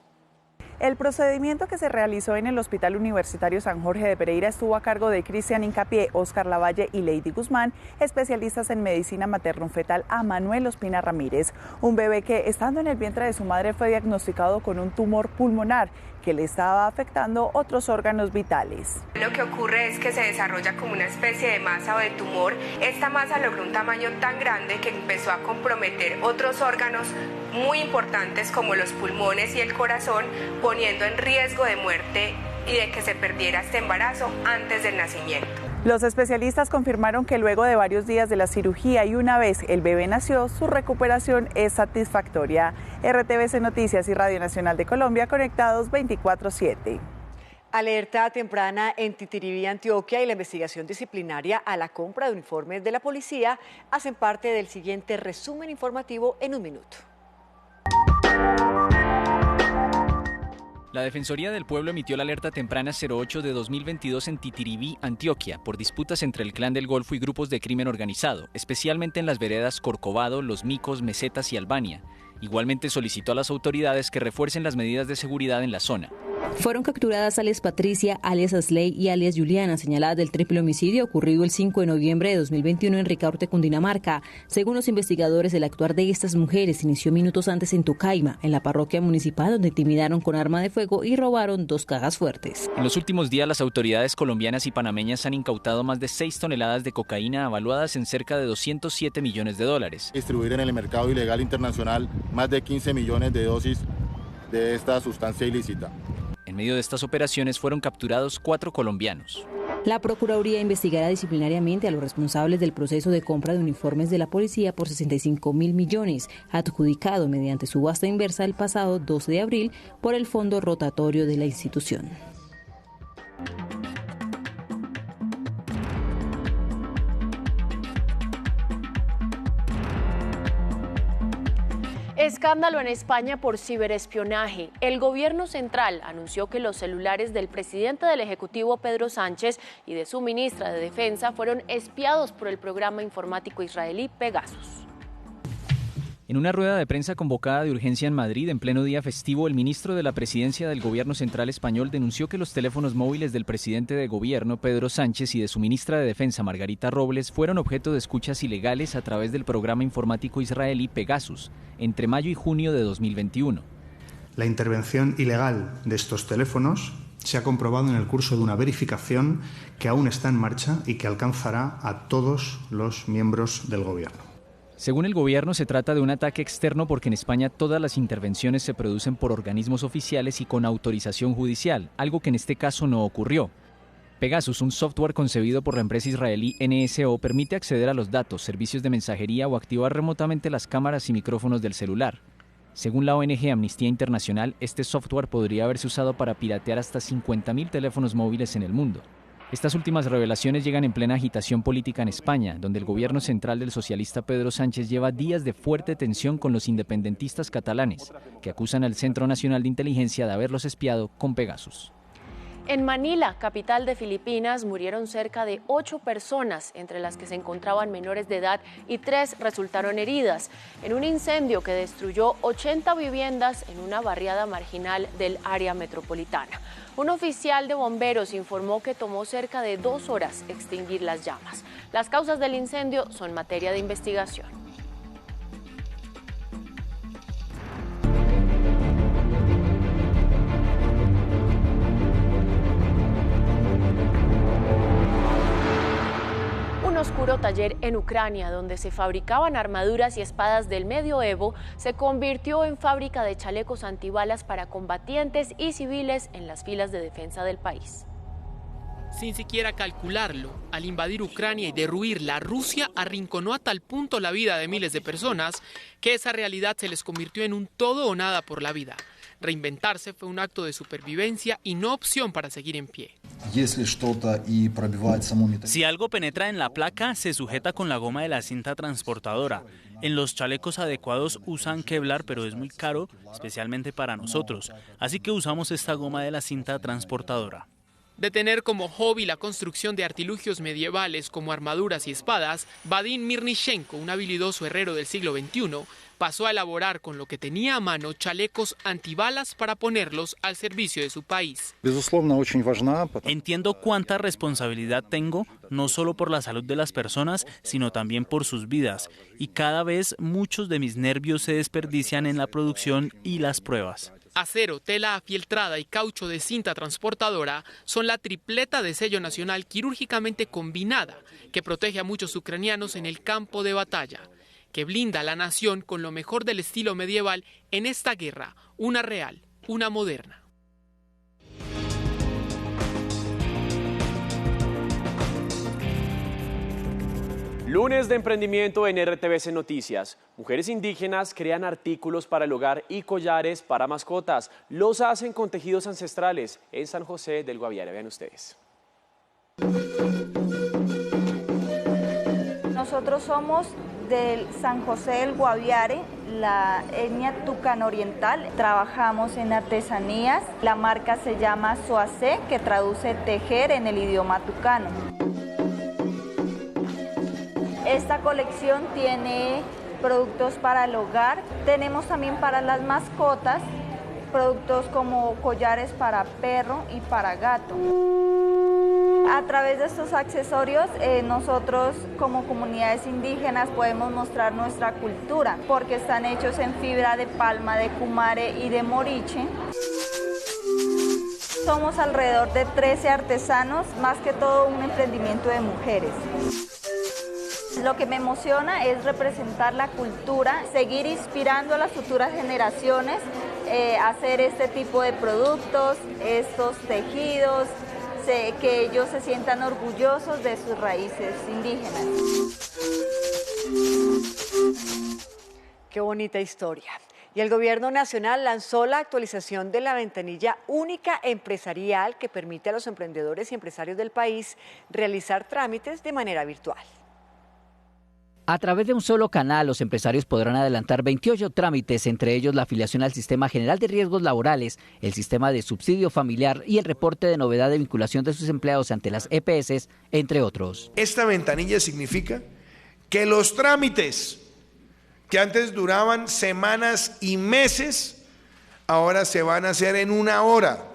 El procedimiento que se realizó en el Hospital Universitario San Jorge de Pereira estuvo a cargo de Cristian Incapié, Oscar Lavalle y Lady Guzmán, especialistas en medicina materno-fetal, a Manuel Ospina Ramírez, un bebé que, estando en el vientre de su madre, fue diagnosticado con un tumor pulmonar que le estaba afectando otros órganos vitales. Lo que ocurre es que se desarrolla como una especie de masa o de tumor. Esta masa logró un tamaño tan grande que empezó a comprometer otros órganos muy importantes como los pulmones y el corazón, poniendo en riesgo de muerte y de que se perdiera este embarazo antes del nacimiento. Los especialistas confirmaron que luego de varios días de la cirugía y una vez el bebé nació, su recuperación es satisfactoria. RTVC Noticias y Radio Nacional de Colombia, conectados 24/7. Alerta temprana en Titiribí, Antioquia, y la investigación disciplinaria a la compra de uniformes de la policía hacen parte del siguiente resumen informativo en un minuto. La Defensoría del Pueblo emitió la alerta temprana 08 de 2022 en Titiribí, Antioquia, por disputas entre el Clan del Golfo y grupos de crimen organizado, especialmente en las veredas Corcovado, Los Micos, Mesetas y Albania. Igualmente solicitó a las autoridades que refuercen las medidas de seguridad en la zona. Fueron capturadas alias Patricia, alias Asley y alias Juliana, señaladas del triple homicidio ocurrido el 5 de noviembre de 2021 en Ricaurte, Cundinamarca. Según los investigadores, el actuar de estas mujeres inició minutos antes en Tucaima, en la parroquia municipal, donde intimidaron con arma de fuego y robaron 2 cajas fuertes. En los últimos días, las autoridades colombianas y panameñas han incautado más de 6 toneladas de cocaína evaluadas en cerca de 207 millones de dólares. Distribuir en el mercado ilegal internacional más de 15 millones de dosis de esta sustancia ilícita. En medio de estas operaciones fueron capturados 4 colombianos. La Procuraduría investigará disciplinariamente a los responsables del proceso de compra de uniformes de la policía por 65.000 millones, adjudicado mediante subasta inversa el pasado 12 de abril por el Fondo Rotatorio de la institución. Escándalo en España por ciberespionaje. El gobierno central anunció que los celulares del presidente del Ejecutivo, Pedro Sánchez, y de su ministra de Defensa fueron espiados por el programa informático israelí Pegasus. En una rueda de prensa convocada de urgencia en Madrid en pleno día festivo, el ministro de la Presidencia del Gobierno Central Español denunció que los teléfonos móviles del presidente de gobierno, Pedro Sánchez, y de su ministra de Defensa, Margarita Robles, fueron objeto de escuchas ilegales a través del programa informático israelí Pegasus, entre mayo y junio de 2021. La intervención ilegal de estos teléfonos se ha comprobado en el curso de una verificación que aún está en marcha y que alcanzará a todos los miembros del gobierno. Según el gobierno, se trata de un ataque externo porque en España todas las intervenciones se producen por organismos oficiales y con autorización judicial, algo que en este caso no ocurrió. Pegasus, un software concebido por la empresa israelí NSO, permite acceder a los datos, servicios de mensajería o activar remotamente las cámaras y micrófonos del celular. Según la ONG Amnistía Internacional, este software podría haberse usado para piratear hasta 50.000 teléfonos móviles en el mundo. Estas últimas revelaciones llegan en plena agitación política en España, donde el gobierno central del socialista Pedro Sánchez lleva días de fuerte tensión con los independentistas catalanes, que acusan al Centro Nacional de Inteligencia de haberlos espiado con Pegasus. En Manila, capital de Filipinas, murieron cerca de 8 personas, entre las que se encontraban menores de edad, y 3 resultaron heridas en un incendio que destruyó 80 viviendas en una barriada marginal del área metropolitana. Un oficial de bomberos informó que tomó cerca de 2 horas extinguir las llamas. Las causas del incendio son materia de investigación. oscuro taller en Ucrania, donde se fabricaban armaduras y espadas del medioevo, se convirtió en fábrica de chalecos antibalas para combatientes y civiles en las filas de defensa del país. Sin siquiera calcularlo, al invadir Ucrania y derruirla, Rusia arrinconó a tal punto la vida de miles de personas que esa realidad se les convirtió en un todo o nada por la vida. Reinventarse fue un acto de supervivencia y no opción para seguir en pie. Si algo penetra en la placa, se sujeta con la goma de la cinta transportadora. En los chalecos adecuados usan Kevlar, pero es muy caro, especialmente para nosotros. Así que usamos esta goma de la cinta transportadora. De tener como hobby la construcción de artilugios medievales como armaduras y espadas, Vadim Mirnishenko, un habilidoso herrero del siglo XXI, pasó a elaborar con lo que tenía a mano chalecos antibalas para ponerlos al servicio de su país. Entiendo cuánta responsabilidad tengo, no solo por la salud de las personas, sino también por sus vidas. Y cada vez muchos de mis nervios se desperdician en la producción y las pruebas. Acero, tela afieltrada y caucho de cinta transportadora son la tripleta de sello nacional quirúrgicamente combinada que protege a muchos ucranianos en el campo de batalla, que blinda a la nación con lo mejor del estilo medieval en esta guerra, una real, una moderna. Lunes de emprendimiento en RTVC Noticias. Mujeres indígenas crean artículos para el hogar y collares para mascotas. Los hacen con tejidos ancestrales en San José del Guaviare. Vean ustedes. Nosotros somos del San José del Guaviare, la etnia tucano oriental. Trabajamos en artesanías. La marca se llama Soacé, que traduce tejer en el idioma tucano. Esta colección tiene productos para el hogar, tenemos también para las mascotas, productos como collares para perro y para gato. A través de estos accesorios, nosotros como comunidades indígenas podemos mostrar nuestra cultura, porque están hechos en fibra de palma, de cumare y de moriche. Somos alrededor de 13 artesanos, más que todo un emprendimiento de mujeres. Lo que me emociona es representar la cultura, seguir inspirando a las futuras generaciones a hacer este tipo de productos, estos tejidos, que ellos se sientan orgullosos de sus raíces indígenas. Qué bonita historia. Y el Gobierno Nacional lanzó la actualización de la ventanilla única empresarial que permite a los emprendedores y empresarios del país realizar trámites de manera virtual. A través de un solo canal, los empresarios podrán adelantar 28 trámites, entre ellos la afiliación al Sistema General de Riesgos Laborales, el Sistema de Subsidio Familiar y el reporte de novedad de vinculación de sus empleados ante las EPS, entre otros. Esta ventanilla significa que los trámites que antes duraban semanas y meses, ahora se van a hacer en una hora.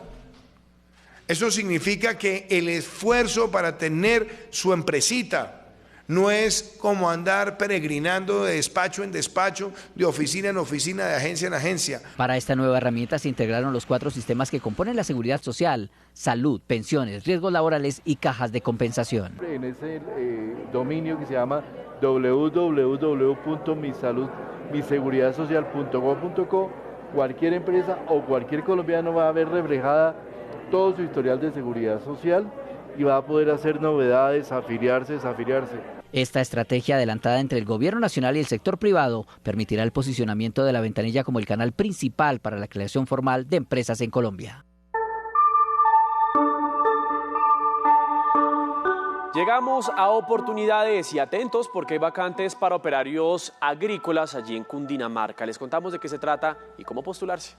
Eso significa que el esfuerzo para tener su empresita no es como andar peregrinando de despacho en despacho, de oficina en oficina, de agencia en agencia. Para esta nueva herramienta se integraron los 4 sistemas que componen la seguridad social: salud, pensiones, riesgos laborales y cajas de compensación. En ese dominio que se llama www.miseguridad.gov.co, cualquier empresa o cualquier colombiano va a ver reflejada todo su historial de seguridad social y va a poder hacer novedades, afiliarse, desafiliarse. Esta estrategia adelantada entre el Gobierno Nacional y el sector privado permitirá el posicionamiento de la ventanilla como el canal principal para la creación formal de empresas en Colombia. Llegamos a oportunidades y atentos porque hay vacantes para operarios agrícolas allí en Cundinamarca. Les contamos de qué se trata y cómo postularse.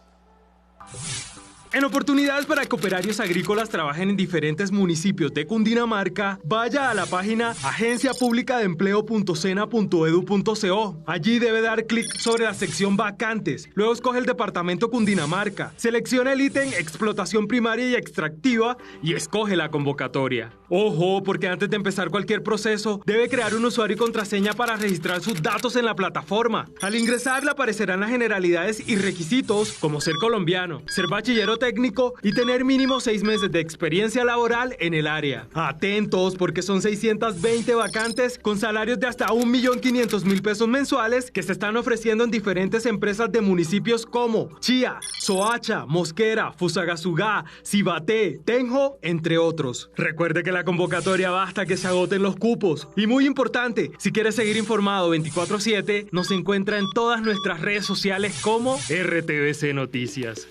En oportunidades para que operarios agrícolas trabajen en diferentes municipios de Cundinamarca, vaya a la página agenciapublicadeempleo.sena.edu.co. Allí debe dar clic sobre la sección vacantes. Luego escoge el departamento Cundinamarca. Selecciona el ítem explotación primaria y extractiva y escoge la convocatoria. Ojo, porque antes de empezar cualquier proceso, debe crear un usuario y contraseña para registrar sus datos en la plataforma. Al ingresar le aparecerán las generalidades y requisitos como ser colombiano, ser bachillero técnico y tener mínimo 6 meses de experiencia laboral en el área. Atentos, porque son 620 vacantes con salarios de hasta 1.500.000 pesos mensuales que se están ofreciendo en diferentes empresas de municipios como Chía, Soacha, Mosquera, Fusagasugá, Cibaté, Tenjo, entre otros. Recuerde que la convocatoria va hasta que se agoten los cupos. Y muy importante, si quieres seguir informado 24/7, nos encuentra en todas nuestras redes sociales como RTVC Noticias.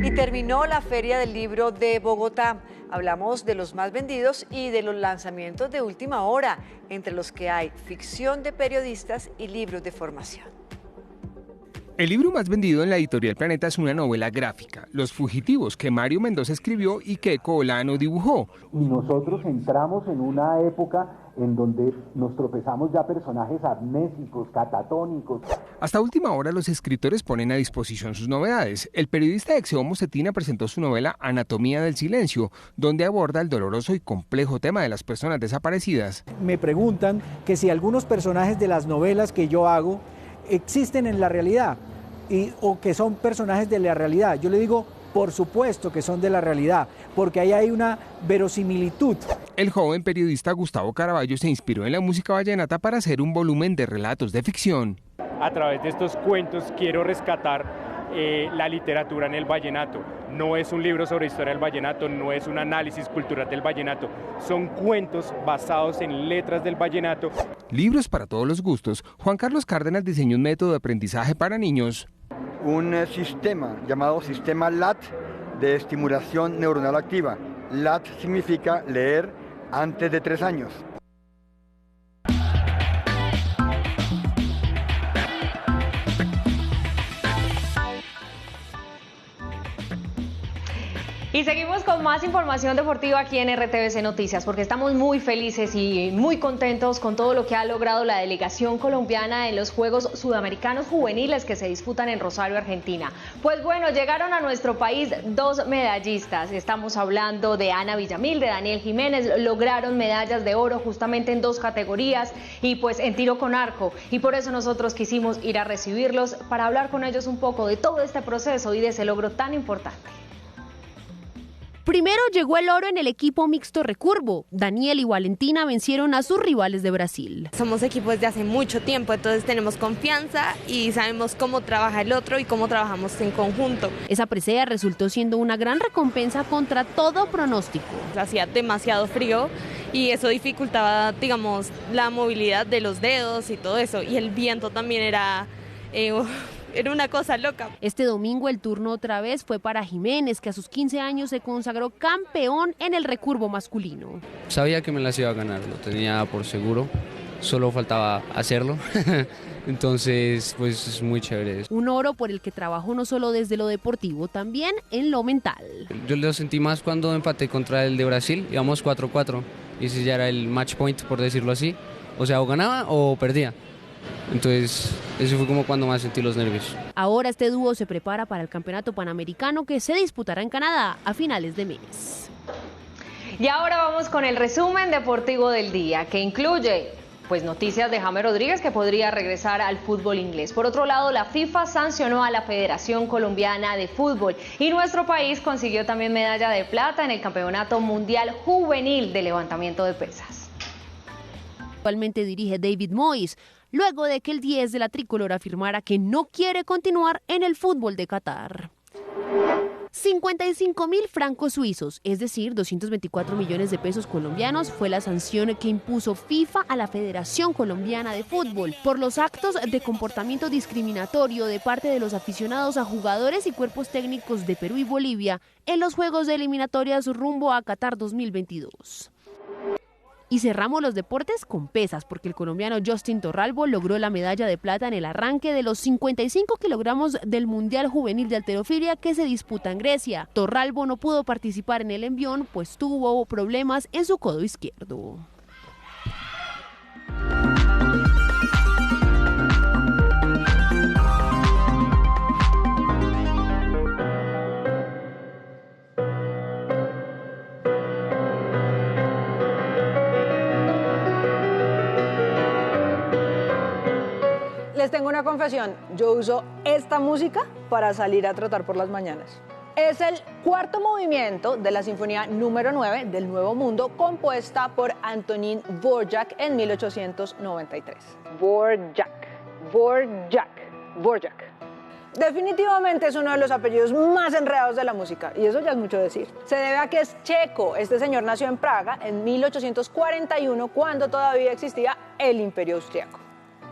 Y terminó la Feria del Libro de Bogotá. Hablamos de los más vendidos y de los lanzamientos de última hora, entre los que hay ficción de periodistas y libros de formación. El libro más vendido en la editorial Planeta es una novela gráfica, Los Fugitivos, que Mario Mendoza escribió y que Colano dibujó. Y nosotros entramos en una época en donde nos tropezamos ya personajes amnésicos, catatónicos. Hasta última hora los escritores ponen a disposición sus novedades. El periodista Exeomo Cetina presentó su novela Anatomía del Silencio, donde aborda el doloroso y complejo tema de las personas desaparecidas. Me preguntan que si algunos personajes de las novelas que yo hago existen en la realidad o que son personajes de la realidad. Yo le digo, por supuesto que son de la realidad, porque ahí hay una verosimilitud. El joven periodista Gustavo Caraballo se inspiró en la música vallenata para hacer un volumen de relatos de ficción. A través de estos cuentos quiero rescatar la literatura en el vallenato. No es un libro sobre historia del vallenato, no es un análisis cultural del vallenato, son cuentos basados en letras del vallenato. Libros para todos los gustos. Juan Carlos Cárdenas diseñó un método de aprendizaje para niños. Un sistema llamado sistema LAT de estimulación neuronal activa. LAT significa leer antes de 3 años. Y seguimos con más información deportiva aquí en RTVC Noticias, porque estamos muy felices y muy contentos con todo lo que ha logrado la delegación colombiana en los Juegos Sudamericanos Juveniles que se disputan en Rosario, Argentina. Pues bueno, llegaron a nuestro país 2 medallistas. Estamos hablando de Ana Villamil, de Daniel Jiménez. Lograron medallas de oro justamente en 2 categorías y pues en tiro con arco. Y por eso nosotros quisimos ir a recibirlos para hablar con ellos un poco de todo este proceso y de ese logro tan importante. Primero llegó el oro en el equipo mixto recurvo. Daniel y Valentina vencieron a sus rivales de Brasil. Somos equipos de hace mucho tiempo, entonces tenemos confianza y sabemos cómo trabaja el otro y cómo trabajamos en conjunto. Esa presea resultó siendo una gran recompensa contra todo pronóstico. Hacía demasiado frío y eso dificultaba, digamos, la movilidad de los dedos y todo eso. Y el viento también era una cosa loca. Este domingo el turno otra vez fue para Jiménez, que a sus 15 años se consagró campeón en el recurvo masculino. Sabía que me las iba a ganar, lo tenía por seguro, solo faltaba hacerlo. Entonces, pues es muy chévere eso. Un oro por el que trabajó no solo desde lo deportivo, también en lo mental. Yo lo sentí más cuando empaté contra el de Brasil, íbamos 4-4, y ese ya era el match point, por decirlo así. O sea, o ganaba o perdía. Entonces, eso fue como cuando más sentí los nervios. Ahora este dúo se prepara para el Campeonato Panamericano que se disputará en Canadá a finales de mes. Y ahora vamos con el resumen deportivo del día, que incluye pues noticias de James Rodríguez, que podría regresar al fútbol inglés. Por otro lado, la FIFA sancionó a la Federación Colombiana de Fútbol y nuestro país consiguió también medalla de plata en el Campeonato Mundial Juvenil de Levantamiento de Pesas. Actualmente dirige David Moyes, luego de que el 10 de la tricolor afirmara que no quiere continuar en el fútbol de Qatar. 55.000 francos suizos, es decir, 224 millones de pesos colombianos, fue la sanción que impuso FIFA a la Federación Colombiana de Fútbol por los actos de comportamiento discriminatorio de parte de los aficionados a jugadores y cuerpos técnicos de Perú y Bolivia en los Juegos de Eliminatorias rumbo a Qatar 2022. Y cerramos los deportes con pesas, porque el colombiano Justin Torralbo logró la medalla de plata en el arranque de los 55 kilogramos del Mundial Juvenil de Halterofilia que se disputa en Grecia. Torralbo no pudo participar en el envión, pues tuvo problemas en su codo izquierdo. Les tengo una confesión, yo uso esta música para salir a trotar por las mañanas. Es el cuarto movimiento de la Sinfonía número 9 del Nuevo Mundo, compuesta por Antonín Dvořák en 1893. Dvořák. Definitivamente es uno de los apellidos más enredados de la música, y eso ya es mucho decir. Se debe a que es checo. Este señor nació en Praga en 1841, cuando todavía existía el Imperio Austriaco.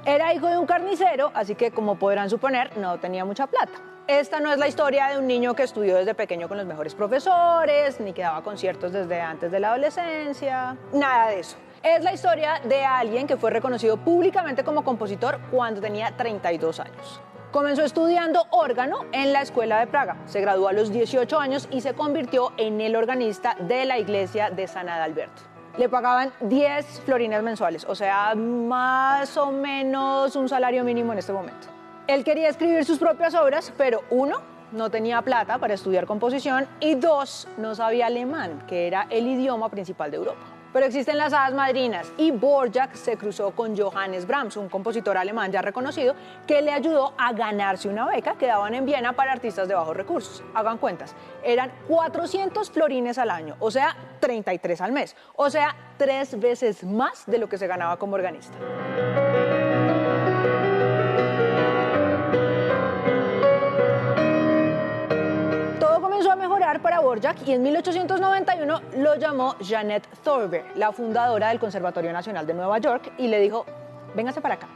Era hijo de un carnicero, así que, como podrán suponer, no tenía mucha plata. Esta no es la historia de un niño que estudió desde pequeño con los mejores profesores, ni que daba conciertos desde antes de la adolescencia, nada de eso. Es la historia de alguien que fue reconocido públicamente como compositor cuando tenía 32 años. Comenzó estudiando órgano en la Escuela de Praga, se graduó a los 18 años y se convirtió en el organista de la iglesia de San Adalberto. Le pagaban 10 florines mensuales, o sea, más o menos un salario mínimo en este momento. Él quería escribir sus propias obras, pero 1, no tenía plata para estudiar composición, y 2, no sabía alemán, que era el idioma principal de Europa. Pero existen las hadas madrinas, y Dvořák se cruzó con Johannes Brahms, un compositor alemán ya reconocido, que le ayudó a ganarse una beca que daban en Viena para artistas de bajos recursos. Hagan cuentas, eran 400 florines al año, o sea, 33 al mes, o sea, 3 veces más de lo que se ganaba como organista. Comenzó a mejorar para Dvořák y en 1891 lo llamó Jeanette Thorber, la fundadora del Conservatorio Nacional de Nueva York, y le dijo: véngase para acá,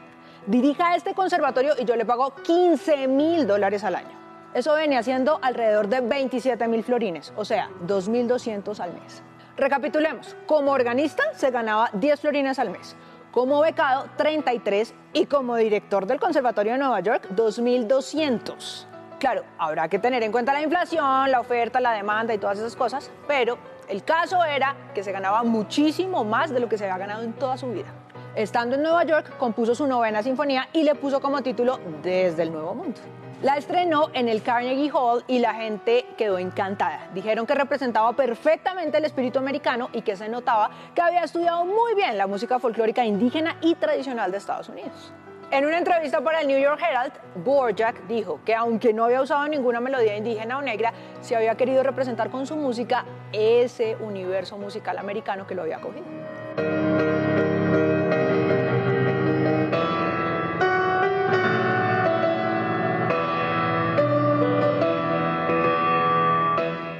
dirija este conservatorio y yo le pago $15,000 al año. Eso venía siendo alrededor de 27,000 florines, o sea, 2,200 al mes. Recapitulemos, como organista se ganaba 10 florines al mes, como becado 33 y como director del Conservatorio de Nueva York 2,200. Claro, habrá que tener en cuenta la inflación, la oferta, la demanda y todas esas cosas, pero el caso era que se ganaba muchísimo más de lo que se había ganado en toda su vida. Estando en Nueva York, compuso su 9ª sinfonía y le puso como título Desde el Nuevo Mundo. La estrenó en el Carnegie Hall y la gente quedó encantada. Dijeron que representaba perfectamente el espíritu americano y que se notaba que había estudiado muy bien la música folclórica indígena y tradicional de Estados Unidos. En una entrevista para el New York Herald, Dvořák dijo que aunque no había usado ninguna melodía indígena o negra, sí había querido representar con su música ese universo musical americano que lo había acogido.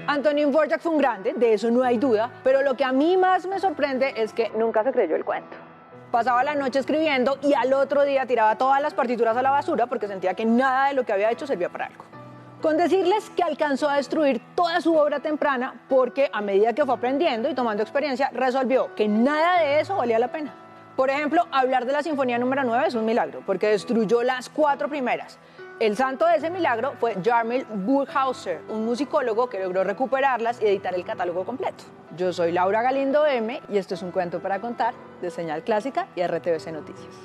Antonín Dvořák fue un grande, de eso no hay duda, pero lo que a mí más me sorprende es que nunca se creyó el cuento. Pasaba la noche escribiendo y al otro día tiraba todas las partituras a la basura porque sentía que nada de lo que había hecho servía para algo. Con decirles que alcanzó a destruir toda su obra temprana porque a medida que fue aprendiendo y tomando experiencia, resolvió que nada de eso valía la pena. Por ejemplo, hablar de la Sinfonía número 9 es un milagro porque destruyó las 4 primeras. El santo de ese milagro fue Jarmil Burghauser, un musicólogo que logró recuperarlas y editar el catálogo completo. Yo soy Laura Galindo M y esto es Un Cuento para Contar de Señal Clásica y RTVC Noticias.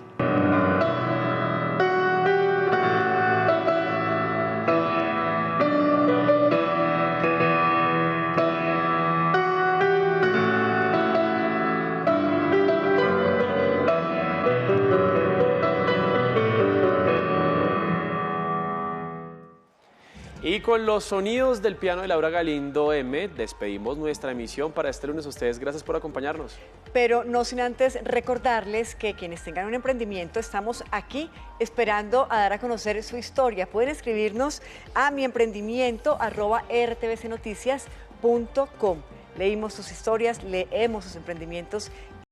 Y con los sonidos del piano de Laura Galindo M, despedimos nuestra emisión para este lunes. A ustedes, gracias por acompañarnos. Pero no sin antes recordarles que quienes tengan un emprendimiento, estamos aquí esperando a dar a conocer su historia. Pueden escribirnos a miemprendimiento@rtvcnoticias.com. Leímos sus historias, leemos sus emprendimientos